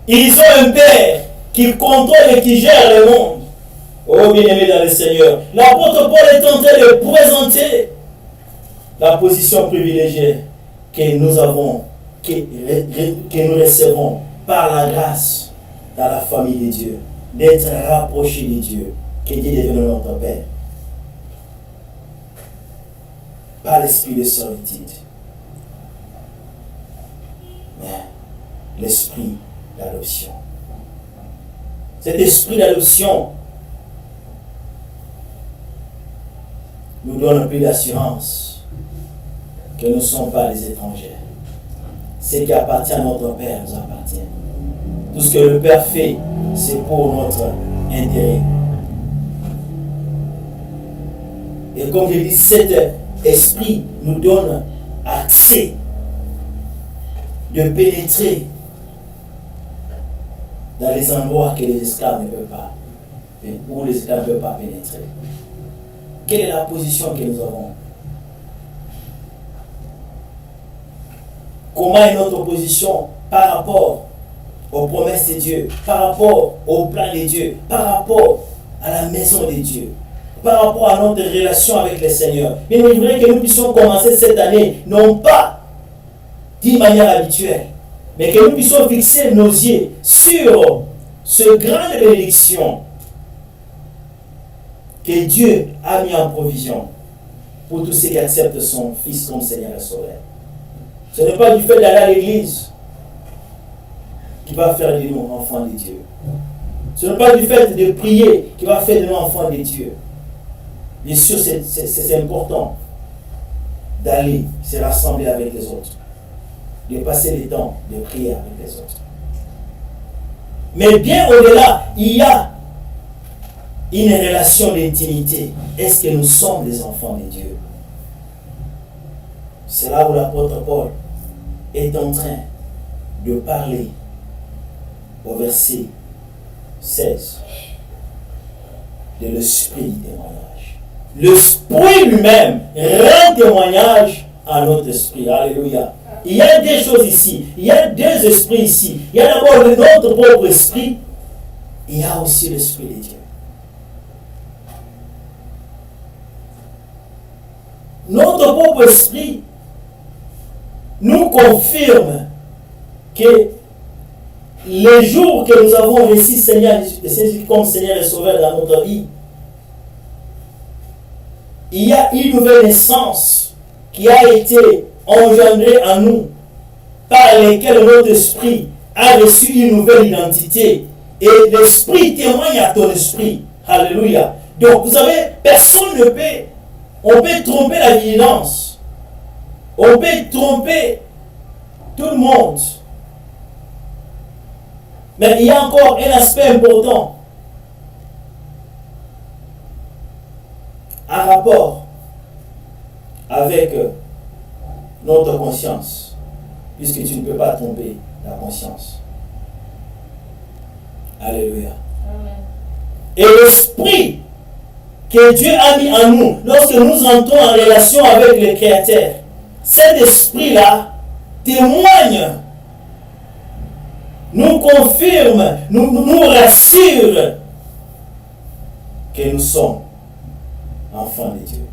ils ont un père qui contrôle et qui gère le monde. Oh bien-aimé dans le Seigneur, l'apôtre Paul est en train de présenter la position privilégiée que nous avons, que nous recevons par la grâce dans la famille de Dieu, d'être rapprochés de Dieu, que Dieu devienne notre Père. Pas l'esprit de servitude, mais l'esprit d'adoption. Cet esprit d'adoption nous donne plus d'assurance que nous ne sommes pas des étrangers. Ce qui appartient à notre Père nous appartient. Tout ce que le Père fait, c'est pour notre intérêt. Et comme je dis, cet esprit nous donne accès de pénétrer dans les endroits que les esclaves ne peuvent pas, où les esclaves ne peuvent pas pénétrer. Quelle est la position que nous avons? Comment est notre position par rapport aux promesses de Dieu, par rapport au plan de Dieu, par rapport à la maison de Dieu, par rapport à notre relation avec le Seigneur? Mais il faudrait que nous puissions commencer cette année, non pas d'une manière habituelle, mais que nous puissions fixer nos yeux sur ce grande bénédiction que Dieu a mis en provision pour tous ceux qui acceptent son Fils comme Seigneur et Sauveur. Ce n'est pas du fait d'aller à l'église qui va faire de nous enfants de Dieu. Ce n'est pas du fait de prier qui va faire de nous enfants de Dieu. Bien sûr, c'est important d'aller se rassembler avec les autres, de passer le temps de prier avec les autres. Mais bien au-delà, il y a une relation d'intimité. Est-ce que nous sommes des enfants de Dieu? C'est là où l'apôtre Paul est en train de parler au verset 16 de l'esprit du témoignage. L'esprit lui-même rend témoignage à notre esprit. Alléluia. Il y a deux choses ici. Il y a deux esprits ici. Il y a d'abord notre propre esprit. Il y a aussi l'esprit de Dieu. Notre propre esprit nous confirme que les jours que nous avons reçu Seigneur comme Seigneur et Sauveur dans notre vie, il y a une nouvelle naissance qui a été engendrée en nous, par laquelle notre esprit a reçu une nouvelle identité. Et l'esprit témoigne à ton esprit. Alléluia. Donc vous savez, personne ne peut. On peut tromper la vigilance. On peut tromper tout le monde. Mais il y a encore un aspect important en rapport avec notre conscience, puisque tu ne peux pas tromper la conscience. Alléluia. Amen. Et l'esprit que Dieu a mis en nous, lorsque nous entrons en relation avec le Créateur, cet esprit-là témoigne, nous confirme, nous rassure que nous sommes enfants de Dieu.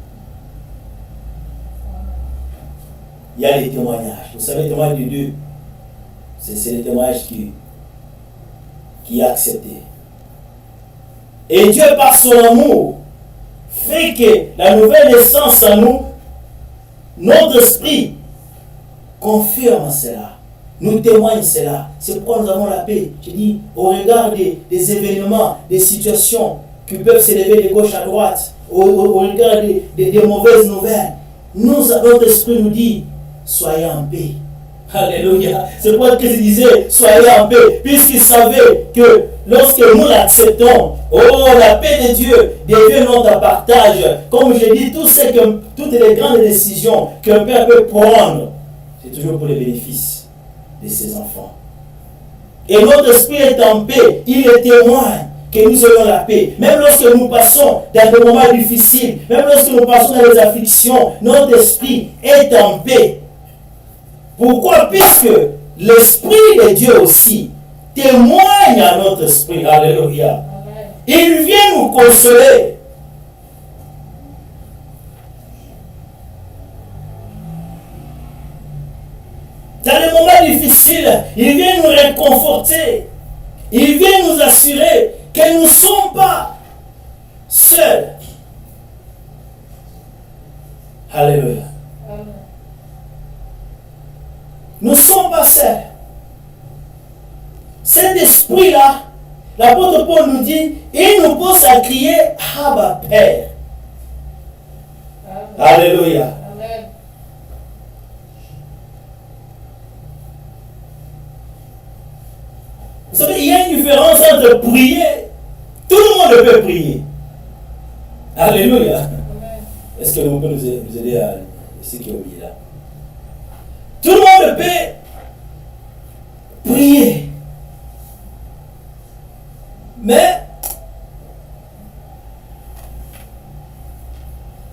Il y a les témoignages. Vous savez, le témoignage de Dieu, c'est le témoignage qui est accepté. Et Dieu, par son amour, fait que la nouvelle naissance en nous, notre esprit confirme cela, nous témoigne cela. C'est pourquoi nous avons la paix. Je dis, au regard des événements, des situations qui peuvent s'élever de gauche à droite, au regard des mauvaises nouvelles, notre esprit nous dit, soyez en paix, Alléluia. C'est pourquoi Christ disait, soyez en paix, puisqu'il savait que lorsque nous l'acceptons, oh, la paix de Dieu devient notre partage. Comme je dis, toutes les grandes décisions qu'un père peut prendre, c'est toujours pour le bénéfice de ses enfants. Et notre esprit est en paix, il est témoin que nous ayons la paix. Même lorsque nous passons dans des moments difficiles, même lorsque nous passons dans les afflictions, notre esprit est en paix. Pourquoi? Puisque l'Esprit de Dieu aussi témoigne à notre esprit. Alléluia. Il vient nous consoler. Dans les moments difficiles, il vient nous réconforter. Il vient nous assurer que nous ne sommes pas seuls. Alléluia. Nous ne sommes pas seuls. Cet esprit-là, l'apôtre Paul nous dit, il nous pousse à crier Abba Père. Alléluia. Amen. Vous savez, il y a une différence entre prier. Tout le monde peut prier. Alléluia. Amen. Est-ce que vous pouvez nous aider à ce qui est oublié là? Tout le monde peut prier. Mais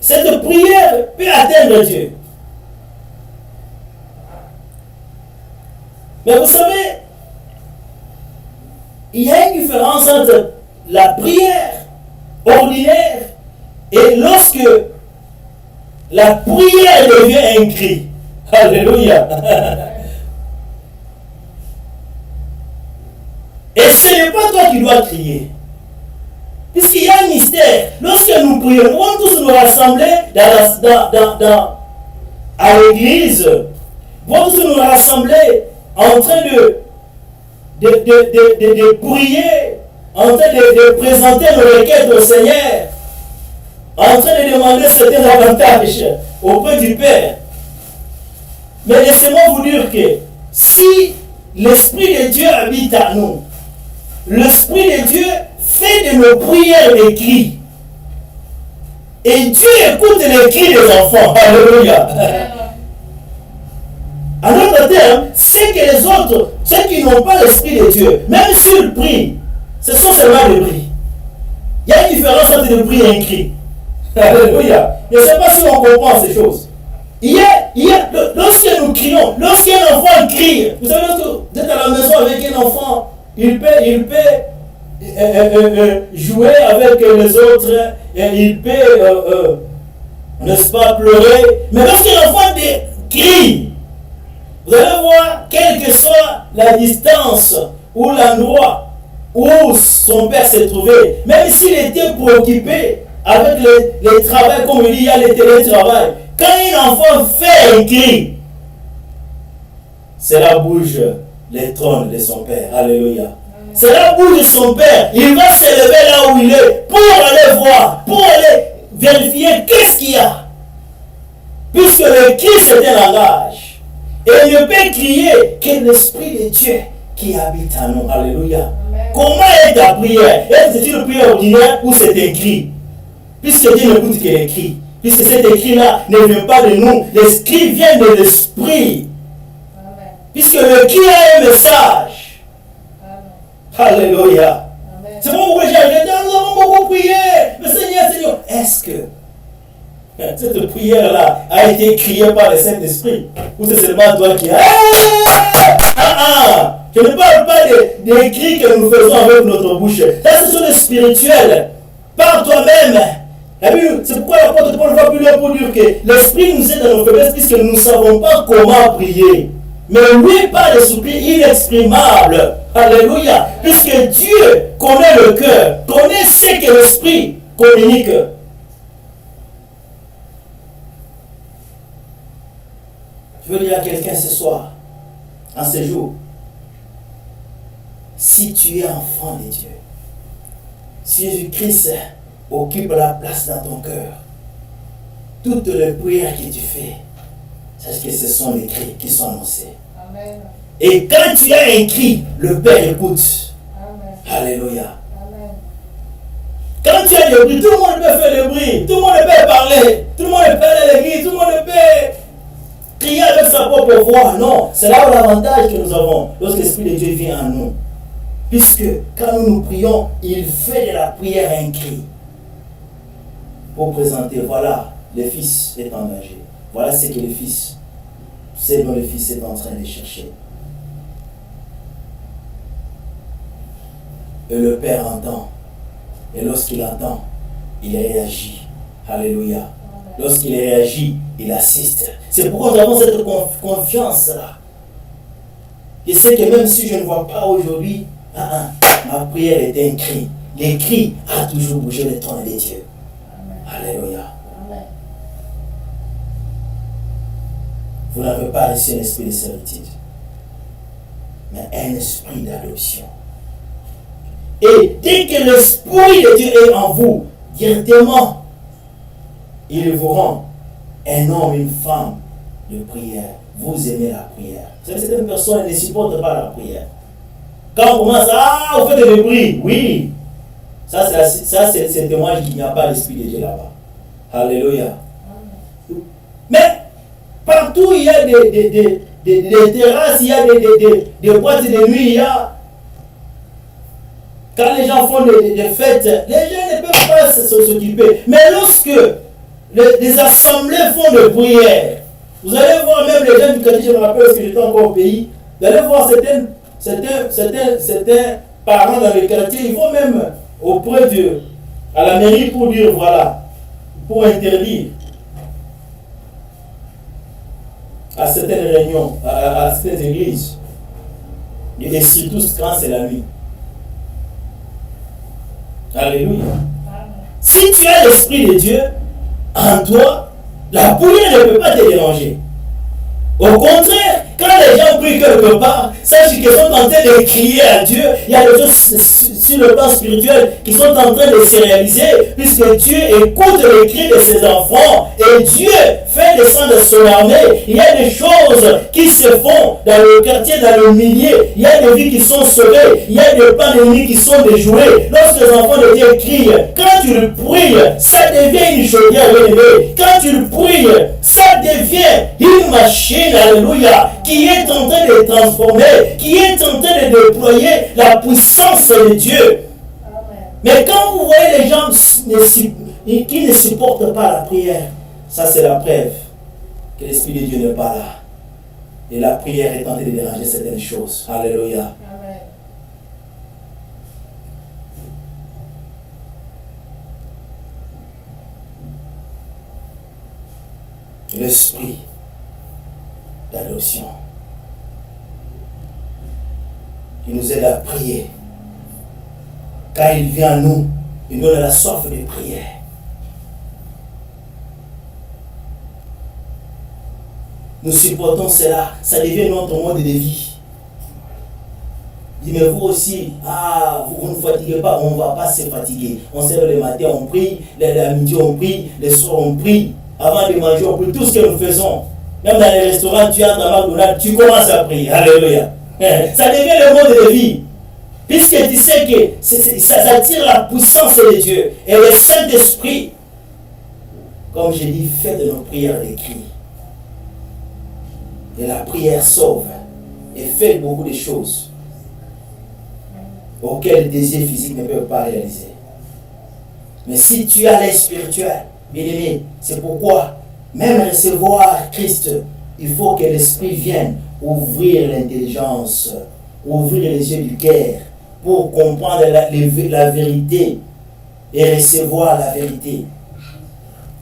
cette prière peut atteindre Dieu. Mais vous savez, il y a une différence entre la prière ordinaire et lorsque la prière devient un cri. Alléluia. Et ce n'est pas toi qui dois crier. Puisqu'il y a un mystère. Lorsque nous prions, nous allons tous nous rassembler à l'église. Nous allons tous nous rassembler en train de prier, en train de présenter nos requêtes au Seigneur, en train de demander certains avantages auprès du Père. Mais laissez-moi vous dire que si l'Esprit de Dieu habite à nous, l'Esprit de Dieu fait de nos prières des cris. Et Dieu écoute les cris des enfants. Alléluia. En d'autres termes, c'est que les autres, ceux qui n'ont pas l'Esprit de Dieu, même s'ils prient, ce sont seulement des cris. Il y a une différence entre le prix et un cri. Alléluia. Je ne sais pas si on comprend ces choses. Lorsque nous crions, lorsqu'un enfant crie, vous savez, lorsque vous êtes à la maison avec un enfant, il peut jouer avec les autres, il peut, n'est-ce pas, pleurer. Mais lorsqu'un enfant crie, vous allez voir, quelle que soit la distance ou l'endroit où son père s'est trouvé, même s'il était préoccupé avec les travaux, comme il dit, il y a les télétravail. Quand un enfant fait un cri, cela bouge les trônes de son père. Alléluia. Cela bouge son père. Il va se lever là où il est pour aller voir, pour aller vérifier qu'est-ce qu'il y a. Puisque le cri c'est un langage. Et il ne peut crier que l'Esprit de Dieu qui habite en nous. Alléluia. Amen. Comment est ta prière? Est-ce que c'est une prière ordinaire ou c'est un cri? Puisque Dieu n'écoute que les cris. Puisque cet écrit-là ne vient pas de nous. L'esprit vient de l'Esprit. Amen. Puisque le cri a un message. Amen. Alléluia. Amen. C'est pourquoi j'ai dit, nous avons beaucoup prié. Mais Seigneur, est-ce que cette prière-là a été criée par le Saint-Esprit? Ou c'est seulement toi qui as... Je ne parle pas des cris que nous faisons avec notre bouche. Là, ce sont des spirituels. Par toi-même. C'est pourquoi l'apôtre Paul va plus loin pour dire que l'Esprit nous aide dans nos faiblesses puisque nous ne savons pas comment prier. Mais lui, par les soupirs inexprimables. Alléluia. Puisque Dieu connaît le cœur, connaît ce que l'Esprit communique. Je veux dire à quelqu'un ce soir, en ce jour, si tu es enfant de Dieu, si Jésus-Christ occupe la place dans ton cœur, toutes les prières que tu fais, sache que ce sont les cris qui sont annoncés. Amen. Et quand tu as un cri, le Père écoute. Amen. Alléluia. Amen. Quand tu as du bruit, tout le monde peut faire du bruit, tout le monde peut parler, tout le monde peut aller à l'église, tout le monde peut crier avec sa propre voix. Non, c'est là où l'avantage que nous avons lorsque l'Esprit de Dieu vient en nous. Puisque quand nous prions, il fait de la prière un cri. Pour présenter, voilà, le Fils est engagé. Voilà ce que le Fils, c'est dont le Fils est en train de chercher. Et le Père entend. Et lorsqu'il entend, il réagit. Alléluia. Lorsqu'il réagit, il assiste. C'est pourquoi nous avons cette confiance-là. Je sais que même si je ne vois pas aujourd'hui, ma prière est un cri. Les cris a toujours bougé le trône des dieux. Alléluia. Amen. Vous n'avez pas reçu un esprit de servitude, mais un esprit d'adoption. Et dès que l'Esprit de Dieu est en vous, directement, il vous rend un homme, une femme de prière. Vous aimez la prière. Vous savez, certaines personnes ne supportent pas la prière. Quand on commence à on fait des bruits, oui. Ça, c'est le témoignage qu'il n'y a pas l'Esprit de Dieu là-bas. Alléluia. Mais partout, il y a des terrasses, il y a des boîtes de nuit, il y a. Quand les gens font des fêtes, les gens ne peuvent pas s'occuper. Mais lorsque les assemblées font des prières, vous allez voir même les gens du quartier, je me rappelle parce que j'étais encore au pays, vous allez voir certains parents dans le quartier, ils vont même auprès à la mairie pour dire voilà, pour interdire à certaines réunions, à certaines églises, et surtout quand c'est la nuit. Alléluia. Si tu as l'Esprit de Dieu en toi, la prière ne peut pas te déranger. Au contraire, quand les gens prient quelque part, sache qu'ils sont en train de crier à Dieu. Il y a des choses sur le plan spirituel qui sont en train de se réaliser, puisque Dieu écoute les cris de ses enfants et Dieu fait descendre son armée. Il y a des choses qui se font dans le quartier, dans le milieu. Il y a des vies qui sont sauvées. Il y a des pandémies qui sont déjouées. Lorsque les enfants de Dieu crient, quand tu le pries, ça devient une chaudière élevée. Quand tu le pries, ça devient une machine, alléluia, qui est en train de transformer, qui est en train de déployer la puissance de Dieu. Amen. Mais quand vous voyez les gens qui ne supportent pas la prière, ça c'est la preuve que l'Esprit de Dieu n'est pas là. Et la prière est en train de déranger certaines choses. Alléluia. Amen. L'Esprit d'adoption qui nous aide à prier. Quand il vient à nous, il nous donne la soif de prière. Nous supportons cela, ça devient notre mode de vie. Mais vous aussi, vous ne fatiguez pas, on ne va pas se fatiguer. On se lève le matin, on prie, le midi on prie, le soir on prie, avant de manger on prie, tout ce que nous faisons. Même dans les restaurants, tu entres à McDonald's, tu commences à prier. Alléluia. Ça devient le mode de vie. Puisque tu sais que ça tire la puissance de Dieu. Et le Saint-Esprit, comme j'ai dit, fait de nos prières des cris. Et la prière sauve et fait beaucoup de choses auxquelles les désirs physiques ne peuvent pas réaliser. Mais si tu as l'œil spirituel, bien aimé, c'est pourquoi même recevoir Christ, il faut que l'Esprit vienne ouvrir l'intelligence, ouvrir les yeux du cœur pour comprendre la vérité et recevoir la vérité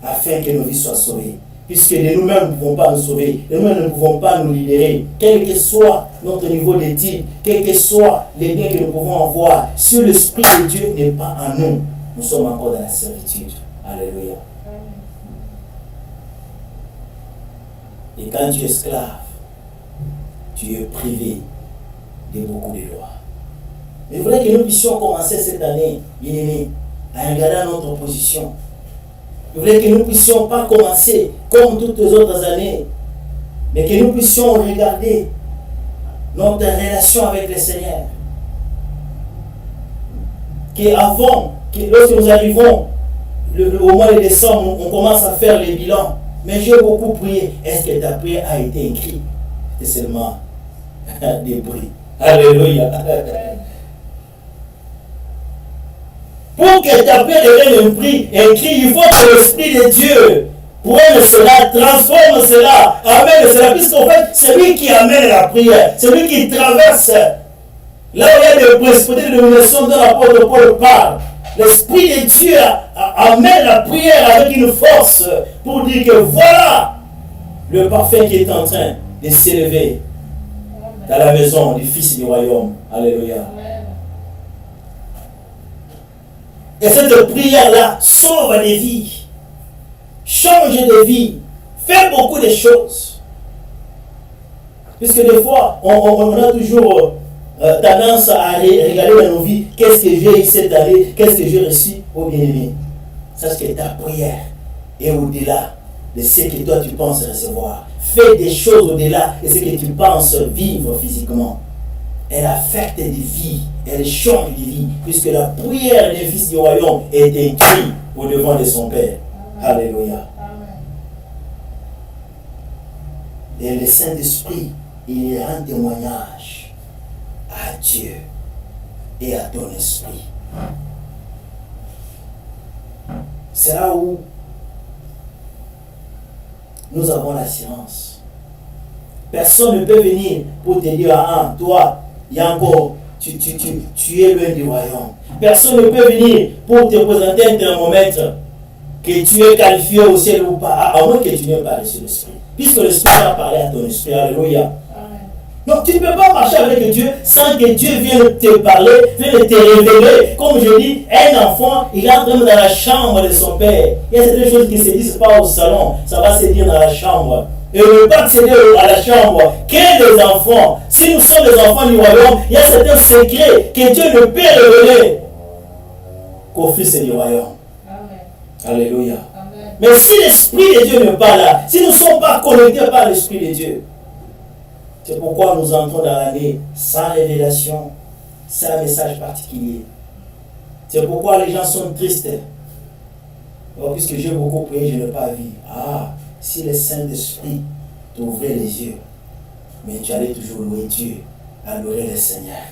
afin que nos vies soient sauvées. Puisque de nous-mêmes ne pouvons pas nous sauver, de nous-mêmes ne pouvons pas nous libérer, quel que soit notre niveau d'éthique, quel que soit les biens que nous pouvons avoir, si l'Esprit de Dieu n'est pas en nous, nous sommes encore dans la servitude. Alléluia. Et quand tu es esclave, tu es privé de beaucoup de lois. Mais je voudrais que nous puissions commencer cette année, bien-aimés, à regarder notre position. Je voulais que nous ne puissions pas commencer comme toutes les autres années, mais que nous puissions regarder notre relation avec le Seigneur. Lorsque nous arrivons au mois de décembre, on commence à faire les bilans. Mais j'ai beaucoup prié. Est-ce que ta prière a été écrite? C'est seulement des bruits. Alléluia. Pour que ta prière devienne écrite, il faut que l'Esprit de Dieu prenne cela, transforme cela, amène cela. Puisqu'en fait, c'est lui qui amène la prière. C'est lui qui traverse. Là où il y a des principautés de domination dont l'apôtre Paul parle. L'Esprit de Dieu amène la prière avec une force pour dire que voilà le parfait qui est en train de s'élever dans la maison du Fils du royaume. Alléluia. Et cette prière-là sauve des vies, change des vies, fait beaucoup de choses. Puisque des fois, on a toujours tendance à regarder dans nos vies, qu'est-ce que j'ai eu cette année, qu'est-ce que j'ai reçu au bien-aimé. Sache que ta prière est au-delà de ce que toi tu penses recevoir. Fais des choses au-delà de ce que tu penses vivre physiquement. Elle affecte des vies, elle change des vies, puisque la prière des fils du royaume est écrite au devant de son Père. Amen. Alléluia. Amen. Et le Saint-Esprit, il rend témoignage à Dieu et à ton esprit. C'est là où nous avons l'assurance. Personne ne peut venir pour te dire, ah, toi, il y a encore, tu es loin du royaume. Personne ne peut venir pour te présenter un thermomètre que tu es qualifié au ciel ou pas, à moins que tu n'aies pas reçu l'Esprit. Puisque l'Esprit a parlé à ton esprit. Alléluia. Donc tu ne peux pas marcher avec Dieu sans que Dieu vienne te parler, vienne te révéler. Comme je dis, un enfant, il entre même dans la chambre de son père. Il y a certaines choses qui ne se disent pas au salon, ça va se dire dans la chambre. Et on ne peut pas accéder à la chambre que les enfants. Si nous sommes des enfants du royaume, il y a certains secrets que Dieu ne peut révéler qu'au Fils du royaume. Amen. Alléluia. Amen. Mais si l'Esprit de Dieu n'est pas là, si nous ne sommes pas connectés par l'Esprit de Dieu, c'est pourquoi nous entrons dans l'année sans révélation, sans message particulier. C'est pourquoi les gens sont tristes. Alors, puisque j'ai beaucoup prié, je n'ai pas vu. Ah, si le Saint-Esprit t'ouvrait les yeux, mais tu allais toujours louer Dieu, adorer le Seigneur.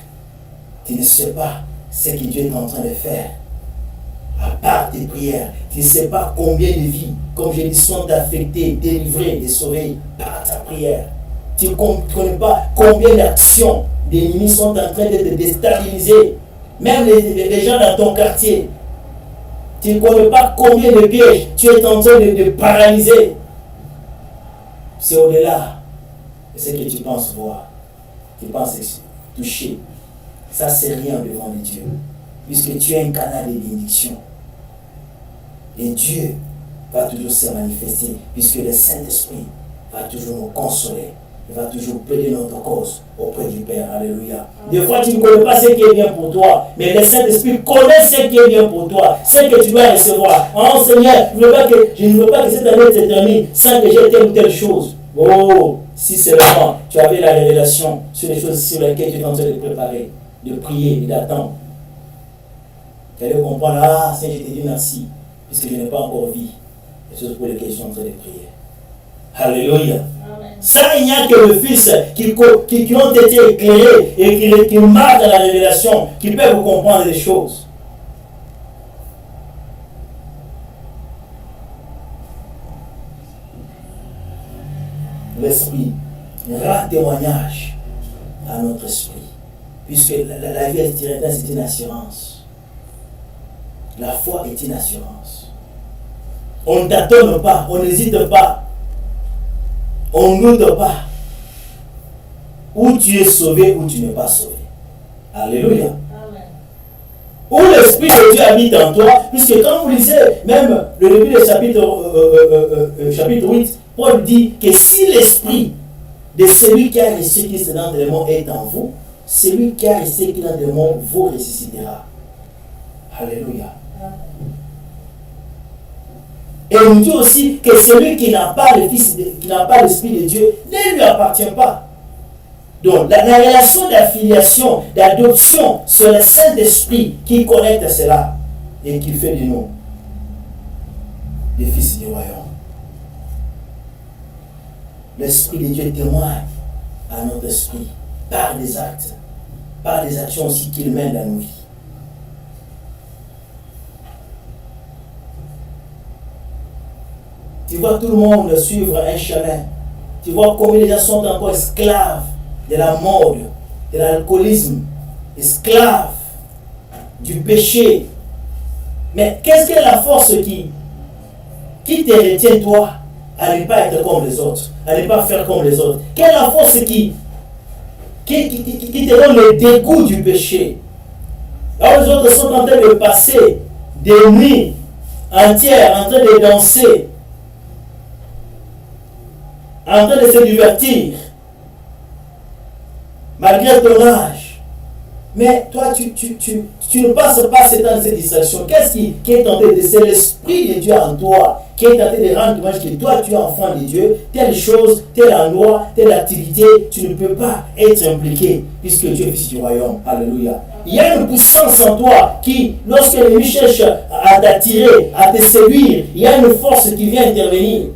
Tu ne sais pas ce que Dieu est en train de faire. À part tes prières, tu ne sais pas combien de vies, comme je dis, sont affectées, délivrées et sauvées par ta prière. Tu ne connais pas combien d'actions des ennemis sont en train de te déstabiliser. Même les gens dans ton quartier. Tu ne connais pas combien de pièges tu es en train de paralyser. C'est au-delà de ce que tu penses voir. Tu penses toucher. Ça, c'est rien devant Dieu. Puisque tu es un canal de bénédiction. Et Dieu va toujours se manifester. Puisque le Saint-Esprit va toujours nous consoler. Il va toujours plaider notre cause auprès du Père. Alléluia. Des fois, tu ne connais pas ce qui est bien pour toi, mais le Saint-Esprit connaît ce qui est bien pour toi, ce que tu dois recevoir. Oh Seigneur, je ne veux pas que cette année se termine sans que j'ai telle ou telle chose. Oh, si seulement tu avais la révélation sur les choses sur lesquelles tu es en train de préparer, de prier et d'attendre. Tu allais comprendre, ah Seigneur, je te dis merci, puisque je n'ai pas encore vu les choses pour lesquelles je suis en train de prier. Alléluia. Ça, il n'y a que le Fils qui ont été éclairés et qui marquent dans la révélation, qui peuvent comprendre les choses. L'Esprit rend témoignage à notre esprit. Puisque la vie éternelle, c'est une assurance. La foi est une assurance. On ne tâtonne pas, on n'hésite pas. On ne doute pas. Où tu es sauvé, ou tu n'es pas sauvé. Alléluia. Amen. Où l'Esprit de Dieu habite en toi, puisque quand vous lisez même le début du chapitre 8, Paul dit que si l'Esprit de celui qui a reçu Christ dans le monde est en vous, celui qui a reçu Christ dans le monde vous ressuscitera. Alléluia. Amen. Et on dit aussi que celui qui n'a pas le Fils, qui n'a pas l'Esprit de Dieu, ne lui appartient pas. Donc, la relation d'affiliation, d'adoption, c'est le Saint-Esprit qui connecte cela et qui fait de nous des fils du royaume. L'Esprit de Dieu témoigne à notre esprit par des actes, par des actions aussi qu'il mène dans nos vies. Tu vois tout le monde suivre un chemin. Tu vois combien les gens sont encore esclaves de la mode, de l'alcoolisme, esclaves du péché. Mais qu'est-ce que la force qui te retient toi à ne pas être comme les autres, à ne pas faire comme les autres? Quelle est la force qui te donne le dégoût du péché? Alors les autres sont en train de passer des nuits entières en train de danser, en train de se divertir, malgré ton âge. Mais toi, tu ne passes pas ce temps de cette distraction. Qu'est-ce qui est tenté de... C'est l'Esprit de Dieu en toi qui est tenté de rendre image que toi, tu es enfant de Dieu. Telle chose, tel endroit, telle activité, tu ne peux pas être impliqué puisque Dieu est fils du royaume. Alléluia. Il y a une puissance en toi qui, lorsque l'ennemi cherche à t'attirer, à te séduire, il y a une force qui vient intervenir.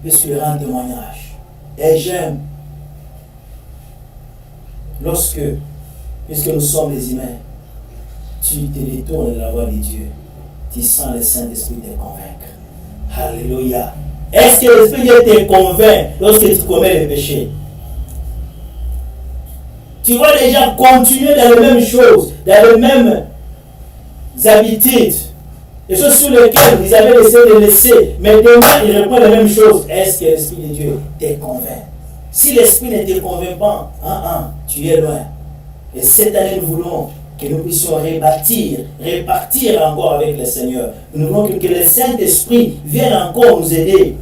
Puisque il rend témoignage. Et j'aime puisque nous sommes les humains, tu te détournes de la voie de Dieu, tu sens le Saint-Esprit te convaincre. Alléluia. Est-ce que l'Esprit de Dieu te convainc lorsque tu commets le péché? Tu vois les gens continuer dans les mêmes choses, dans les mêmes habitudes, les choses sur lesquelles ils avaient essayé de laisser, mais demain ils reprennent les mêmes choses. Est-ce que l'Esprit de Dieu te convainc? Si l'Esprit ne te convainc pas, tu es loin. Et cette année, nous voulons que nous puissions repartir encore avec le Seigneur. Nous voulons que le Saint-Esprit vienne encore nous aider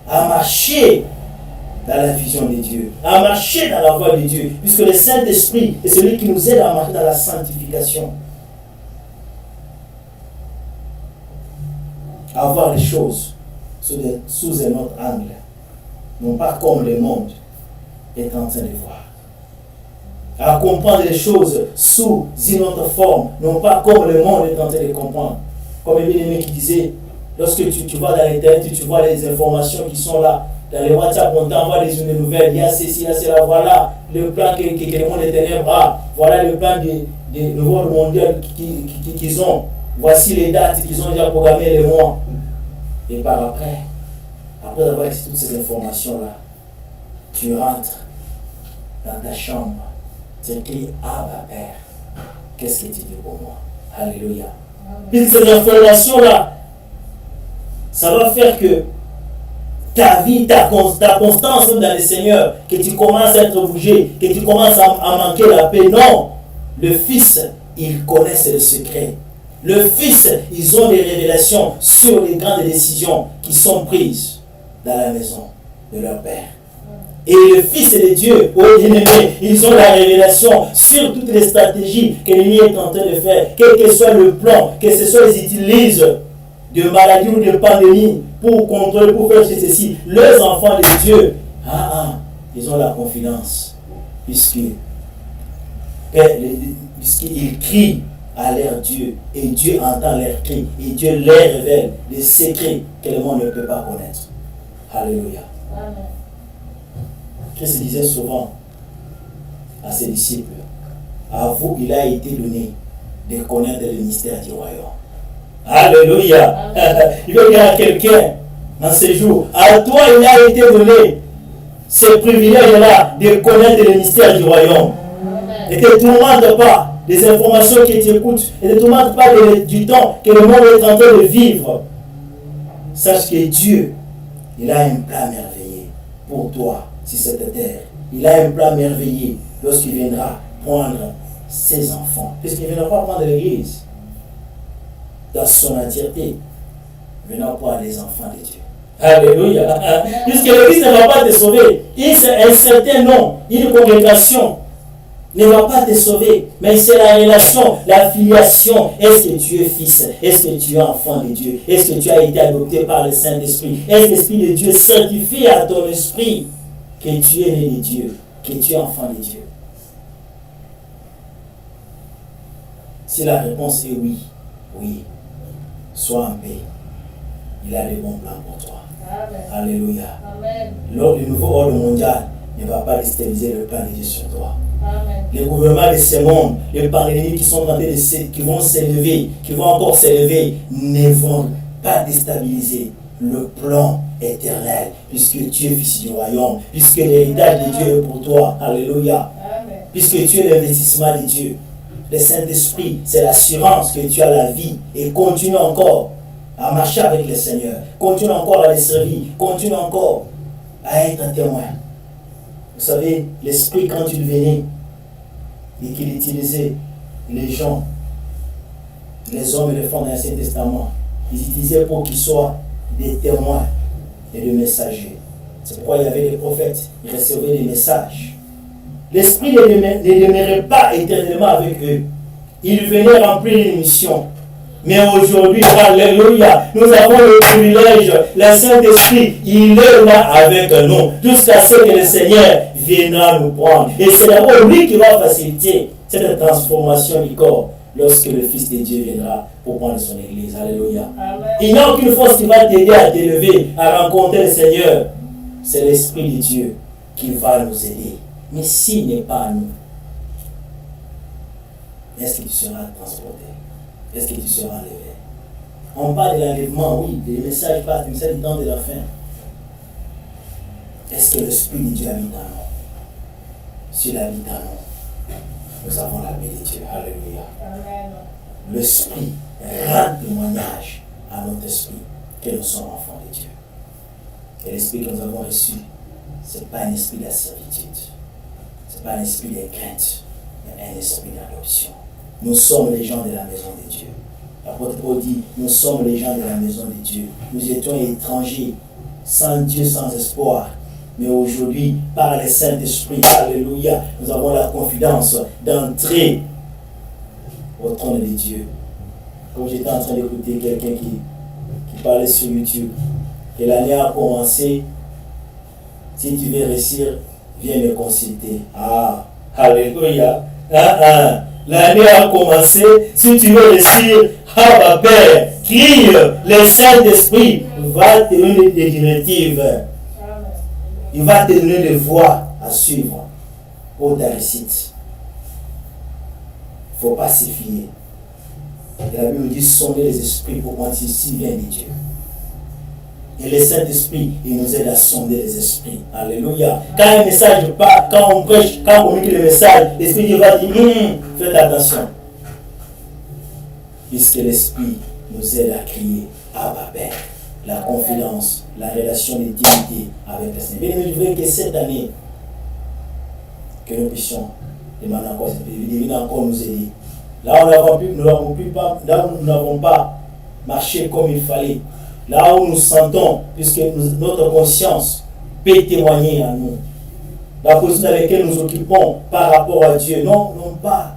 à marcher dans la vision de Dieu, à marcher dans la voie de Dieu, puisque le Saint-Esprit est celui qui nous aide à marcher dans la sanctification. À voir les choses sous un autre angle. Non pas comme le monde est en train de voir. À comprendre les choses sous une autre forme, non pas comme le monde est en train de comprendre. Comme Emile qui disait, lorsque tu vas dans l'internet, tu vois les informations qui sont là, dans les WhatsApp, on t'envoie des nouvelles, il y a ceci, il y a cela, voilà le plan que le monde est ténèbres a, voilà le plan du nouveau mondial qu'ils ont, voici les dates qu'ils ont déjà programmées, les mois. Et par après avoir reçu toutes ces informations-là, tu rentres dans ta chambre, tu cries Abba Père, qu'est-ce que tu dis pour moi? Alléluia. Et ces informations-là, ça va faire que ta vie, ta constance dans le Seigneur, que tu commences à être bougé, que tu commences à manquer la paix. Non, le Fils, il connaît le secret. Le Fils, ils ont des révélations sur les grandes décisions qui sont prises dans la maison de leur Père. Et le Fils de Dieu, ô bien-aimés, ils ont la révélation sur toutes les stratégies que l'ennemi est en train de faire, quel que soit le plan, que ce soit ils utilisent de maladies ou de pandémies pour contrôler, pour faire ceci. Leurs enfants de Dieu, ils ont la confiance, puisqu'ils crient à leur Dieu, et Dieu entend leurs cris, et Dieu leur révèle les secrets que le monde ne peut pas connaître. Alléluia. Amen. Christ disait souvent à ses disciples, à vous il a été donné de connaître le mystère du royaume. Alléluia. Il veut dire à quelqu'un dans ces jours, à toi il a été donné ce privilège-là de connaître le mystère du royaume. Amen. Ne te tourmente pas des informations que tu écoutes, et ne te tourmente pas du temps que le monde est en train de vivre. Sache que Dieu, il a un plan merveilleux pour toi sur cette terre. Il a un plan merveilleux lorsqu'il viendra prendre ses enfants. Puisqu'il ne viendra pas prendre l'église dans son entièreté. Il viendra prendre les enfants de Dieu. Alléluia. Puisque l'église ne va pas te sauver. Un certain nom, une congrégation ne va pas te sauver. Mais c'est la relation, la filiation. Est-ce que tu es fils? Est-ce que tu es enfant de Dieu? Est-ce que tu as été adopté par le Saint-Esprit? Est-ce que l'Esprit de Dieu certifie à ton esprit que tu es né de Dieu, que tu es enfant de Dieu? Si la réponse est oui, oui, sois en paix. Il a les bons plans pour toi. Amen. Alléluia. Amen. Le nouveau ordre mondial ne va pas déstabiliser le plan de Dieu sur toi. Amen. Les gouvernements de ce monde, les pandémies qui sont en train qui vont s'élever, qui vont encore s'élever, ne vont pas déstabiliser le plan éternel, puisque tu es fils du royaume, puisque l'héritage de Dieu est pour toi. Alléluia. Amen. Puisque tu es l'investissement de Dieu. Le Saint-Esprit, c'est l'assurance que tu as la vie et continue encore à marcher avec le Seigneur, continue encore à le servir, continue encore à être un témoin. Vous savez, l'Esprit, quand il venait et qu'il utilisait les gens, les hommes et les femmes de l'Ancien Testament, ils utilisaient pour qu'ils soient des témoins et des messagers. C'est pourquoi il y avait des prophètes, ils recevaient des messages. L'Esprit ne demeurait pas éternellement avec eux. Il venait remplir une mission. Mais aujourd'hui, alléluia, nous avons le privilège, le Saint-Esprit, il est là avec nous, jusqu'à ce que le Seigneur viendra nous prendre. Et c'est d'abord lui qui va faciliter cette transformation du corps lorsque le Fils de Dieu viendra pour prendre son Église. Alléluia. Amen. Il n'y a aucune force qui va t'aider à t'élever, à rencontrer le Seigneur. C'est l'Esprit de Dieu qui va nous aider. Mais s'il n'est pas à nous, est-ce que tu seras transporté? Est-ce que tu seras enlevé? On parle de l'enlèvement, oui, des messages passent, des messages du temps de la fin. Est-ce que l'Esprit de Dieu habite en nous? S'il habite en nous, nous avons la paix de Dieu. Alléluia. Amen. L'Esprit rend témoignage à notre esprit que nous sommes enfants de Dieu. Et l'Esprit que nous avons reçu, ce n'est pas un esprit de la servitude. Ce n'est pas un esprit de crainte, mais un esprit d'adoption. Nous sommes les gens de la maison de Dieu. L'apôtre Paul dit, nous sommes les gens de la maison de Dieu. Nous étions étrangers, sans Dieu, sans espoir. Mais aujourd'hui, par le Saint-Esprit, alléluia, nous avons la confidence d'entrer au trône de Dieu. Comme j'étais en train d'écouter quelqu'un qui parlait sur YouTube, et l'année a commencé, si tu veux réussir, viens me consulter. Ah, alléluia. L'année a commencé, si tu veux réussir, ma Père, crie, le Saint-Esprit va te donner des directives. Il va te donner des voies à suivre pour ta réussite. Il ne faut pas se fier. Et la Bible dit sonder les esprits pour voir s'ils viennent de Dieu. Et le Saint-Esprit, il nous aide à sonder les esprits. Alléluia. Quand un message part, quand on prêche, quand on communique le message, l'Esprit de Dieu va dire, faites attention. Puisque l'Esprit nous aide à crier, Abba Père. La confidence, la relation d'intimité avec le Seigneur. Bien, je voudrais que cette année, que nous puissions demander encore, encore nous aider. Là où nous n'avons pas marché comme il fallait, là où nous sentons, puisque notre conscience peut témoigner à nous, la position dans laquelle nous occupons par rapport à Dieu, non pas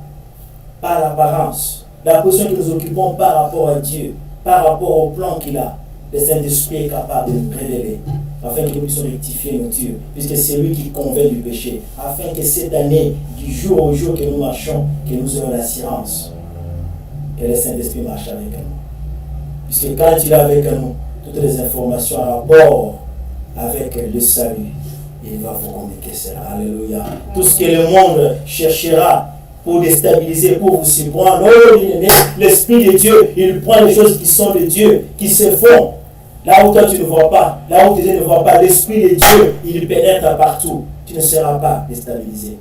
par l'apparence, la position que nous occupons par rapport à Dieu, par rapport au plan qu'il a, le Saint-Esprit est capable de nous révéler, afin que nous puissions rectifier nos dieux, puisque c'est lui qui convainc du péché, afin que cette année, du jour au jour que nous marchons, que nous ayons l'assurance que le Saint-Esprit marche avec nous. Puisque quand il est avec nous, toutes les informations en rapport avec le salut, il va vous communiquer cela. Alléluia. Tout ce que le monde cherchera pour déstabiliser, pour vous surprendre, l'Esprit de Dieu, il prend les choses qui sont de Dieu, qui se font. Là où toi tu ne vois pas, là où tes yeux ne voient pas, l'Esprit de Dieu, il pénètre partout. Tu ne seras pas déstabilisé.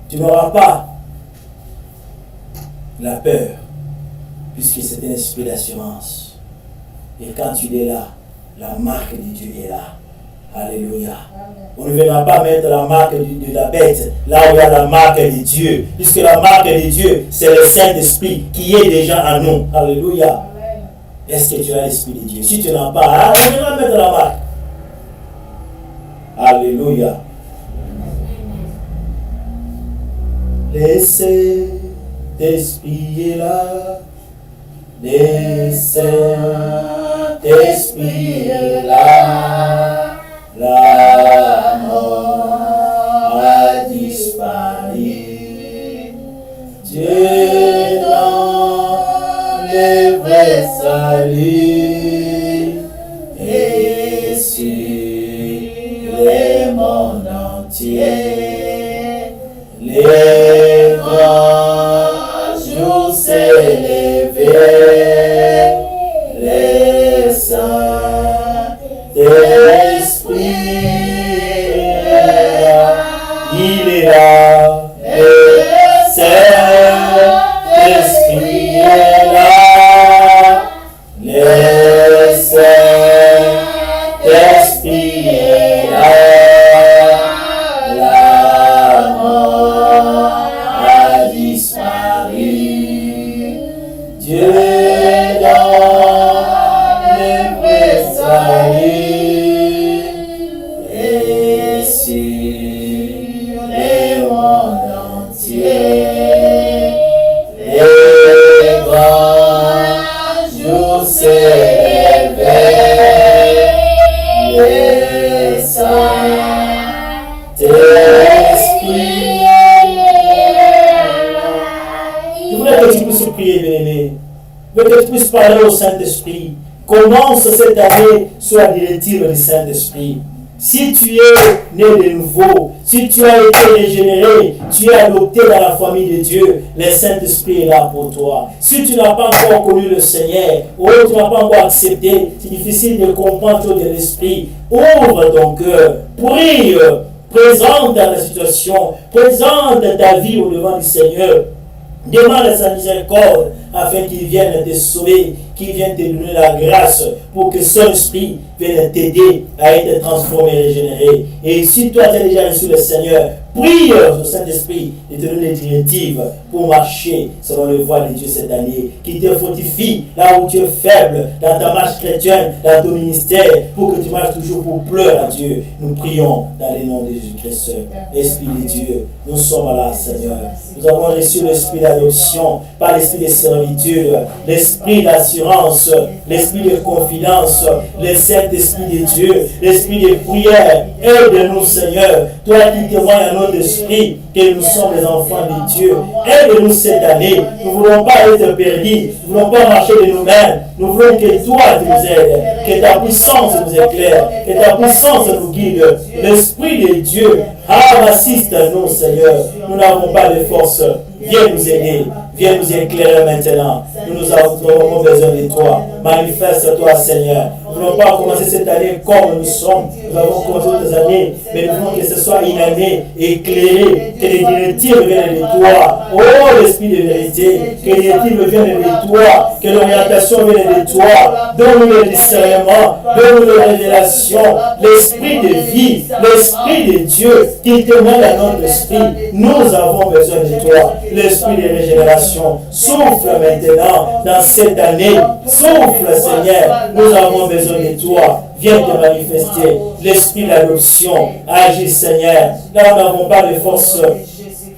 Tu n'auras pas la peur, puisque c'est un esprit d'assurance. Et quand tu es là, la marque de Dieu est là. Alléluia. On ne viendra pas mettre la marque de la bête là où il y a la marque de Dieu. Puisque la marque de Dieu, c'est le Saint-Esprit qui est déjà en nous. Alléluia. Est-ce que tu as l'Esprit de Dieu? Si tu n'as pas, on viendra mettre la marque. Alléluia. Le Saint-Esprit est là. Le Saint-Esprit est là. L'amour monde entier. Les grands jours s'élever, les saints d'esprit, il est là, le Saint-Esprit est là, le Saint-Esprit est là, la mort a disparu, Dieu donne le vrai salut, et sur les mondes entiers, les grands jours s'élever, les Saint-Esprit. Je voudrais que tu puisses prier, bien-aimé. Je veux que tu puisses parler au Saint-Esprit. Commence cette année sous la directive du Saint-Esprit. Si tu es né de nouveau, si tu as été régénéré, tu es adopté dans la famille de Dieu, le Saint-Esprit est là pour toi. Si tu n'as pas encore connu le Seigneur, ou tu n'as pas encore accepté, c'est difficile de comprendre tout de l'Esprit. Ouvre ton cœur, prie, présente ta situation, présente ta vie au devant du Seigneur. Demande sa miséricorde afin qu'il vienne te sauver, qu'il vienne te donner la grâce pour que son esprit vienne t'aider à être transformé et régénéré. Et si toi tu as déjà reçu le Seigneur, prie au Saint-Esprit de te donner des directives pour marcher selon les voies de Dieu cette année, qui te fortifie là où tu es faible, dans ta marche chrétienne, dans ton ministère, pour que tu marches toujours pour pleurer à Dieu. Nous prions dans le nom de Jésus-Christ. Esprit de Dieu, nous sommes là, Seigneur. Nous avons reçu l'esprit d'adoption, pas l'esprit de servitude, l'esprit d'assurance, l'esprit de confidence, le Saint-Esprit de Dieu, l'esprit de prière. Aide-nous, Seigneur, toi qui témoignes à notre esprit que nous sommes les enfants de Dieu. Aide-nous cette année. Nous ne voulons pas être perdus, nous ne voulons pas marcher de nous-mêmes. Nous voulons que toi tu nous aides, que ta puissance nous éclaire, que ta puissance nous guide. L'Esprit de Dieu assiste-nous, Seigneur. Nous n'avons pas de force. Viens nous aider, viens nous éclairer maintenant. Nous avons besoin de toi. Manifeste-toi, Seigneur. Nous ne voulons pas commencer cette année comme nous sommes. Nous avons commencé d'autres années, mais nous voulons que ce soit une année éclairée, que les directives viennent de toi. Oh, l'Esprit de vérité, que les directives viennent de toi, que l'orientation vienne de toi. Donne-nous le discernement, donne-nous la révélation, l'Esprit de vie, l'Esprit de Dieu qui témoigne à notre esprit. Nous avons besoin de toi. L'esprit de régénération souffle maintenant dans cette année. Souffle, Seigneur. Nous avons besoin de toi. Viens te manifester. L'esprit d'adoption. Agis, Seigneur. Là, nous n'avons pas de force.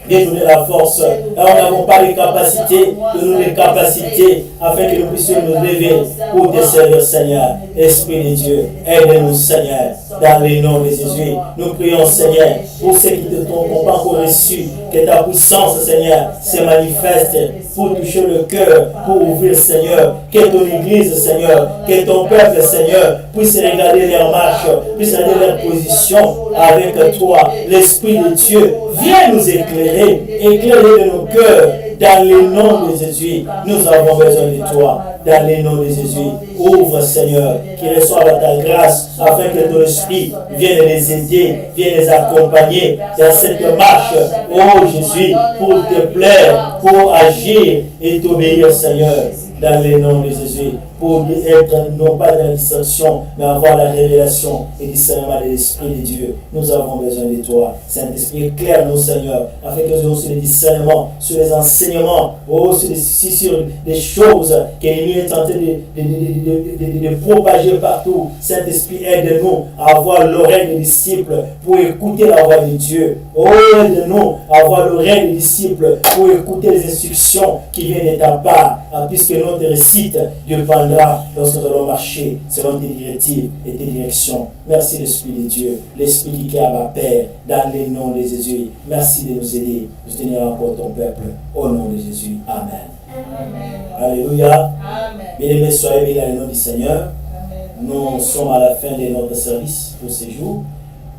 Viens donner la force. Là, nous n'avons pas de capacité. Donne-nous les capacités afin que nous puissions nous lever pour te servir, Seigneur. Esprit de Dieu, aide-nous, Seigneur, dans le nom de Jésus. Nous prions, Seigneur, pour ceux qui ne t'ont pas encore reçu, que ta puissance, Seigneur, se manifeste pour toucher le cœur, pour ouvrir, Seigneur, que ton église, Seigneur, que ton peuple, Seigneur, puisse regarder leur marche, puisse regarder leur position avec toi. L'Esprit de Dieu, viens nous éclairer, éclairer de nos cœurs. Dans le nom de Jésus, nous avons besoin de toi. Dans le nom de Jésus, ouvre, Seigneur, qu'ils reçoivent ta grâce afin que ton esprit vienne les aider, vienne les accompagner dans cette marche. Oh Jésus, pour te plaire, pour agir et t'obéir, Seigneur. Dans le nom de Jésus, pour être non pas dans la distraction, mais avoir la révélation et le discernement de l'Esprit de Dieu. Nous avons besoin de toi. Saint-Esprit, éclaire-nous, Seigneur, afin que nous ayons sur le discernement, sur les enseignements, sur les choses que l'ennemi est en train de propager partout. Saint-Esprit, aide-nous à avoir l'oreille des disciples pour écouter la voix de Dieu. Oh, aide-nous à avoir l'oreille des disciples pour écouter les instructions qui viennent de ta part, puisque notre récite dépendra lorsque nous allons marcher selon tes directives et tes directions. Merci l'Esprit de Dieu, l'Esprit qui crée à ma Père, dans le nom de Jésus. Merci de nous aider, de tenir encore ton peuple, au nom de Jésus. Amen. Amen. Alléluia. Amen. Bien-aimés, soyez bénis dans le nom du Seigneur. Amen. Nous sommes à la fin de notre service pour ce jour.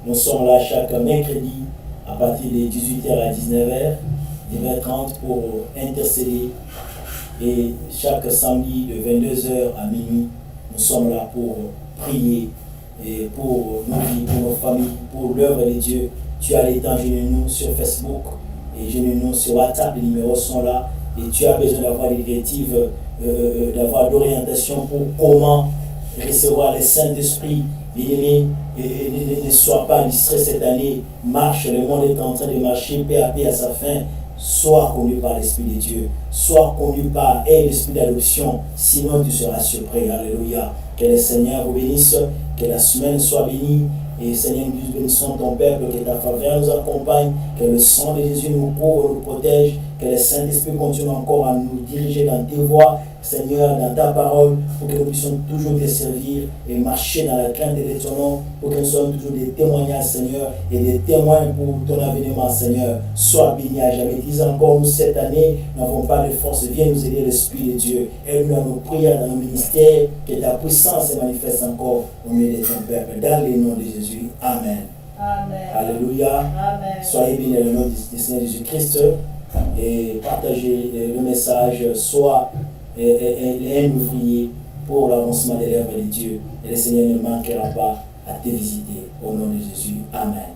Nous sommes là chaque mercredi à partir de 18h à 19h, 19h30 pour intercéder. Et chaque samedi de 22h à minuit, nous sommes là pour prier et pour nos vies, pour nos familles, pour l'œuvre de Dieu. Tu as les temps, joignez-nous sur Facebook et joignez-nous sur WhatsApp, les numéros sont là. Et tu as besoin d'avoir des directives, d'avoir d'orientation pour comment recevoir le Saint-Esprit. Bien-aimé, ne sois pas distrait cette année. Marche, le monde est en train de marcher peu à peu à sa fin. Sois conduit par l'Esprit de Dieu. Sois conduit par l'Esprit d'adoption. Sinon, tu seras surpris. Alléluia. Que le Seigneur vous bénisse. Que la semaine soit bénie. Et Seigneur, nous bénissons ton peuple. Que ta faveur nous accompagne. Que le sang de Jésus nous couvre, nous protège. Que le Saint-Esprit continue encore à nous diriger dans tes voies, Seigneur, dans ta parole, pour que nous puissions toujours te servir et marcher dans la crainte de ton nom, pour que nous soyons toujours des témoignages, Seigneur, et des témoins pour ton avènement, Seigneur. Sois béni à jamais. Dis encore, nous, cette année, nous n'avons pas de force. Viens nous aider, l'Esprit de Dieu. Aide-nous dans nos prières, dans nos ministères, que ta puissance se manifeste encore au milieu de ton peuple. Dans le nom de Jésus. Amen. Amen. Alléluia. Amen. Soyez bénis dans le nom du Seigneur Jésus-Christ. Et partagez le message, soit un ouvrier pour l'avancement de l'œuvre de Dieu. Et le Seigneur ne manquera pas à te visiter. Au nom de Jésus. Amen.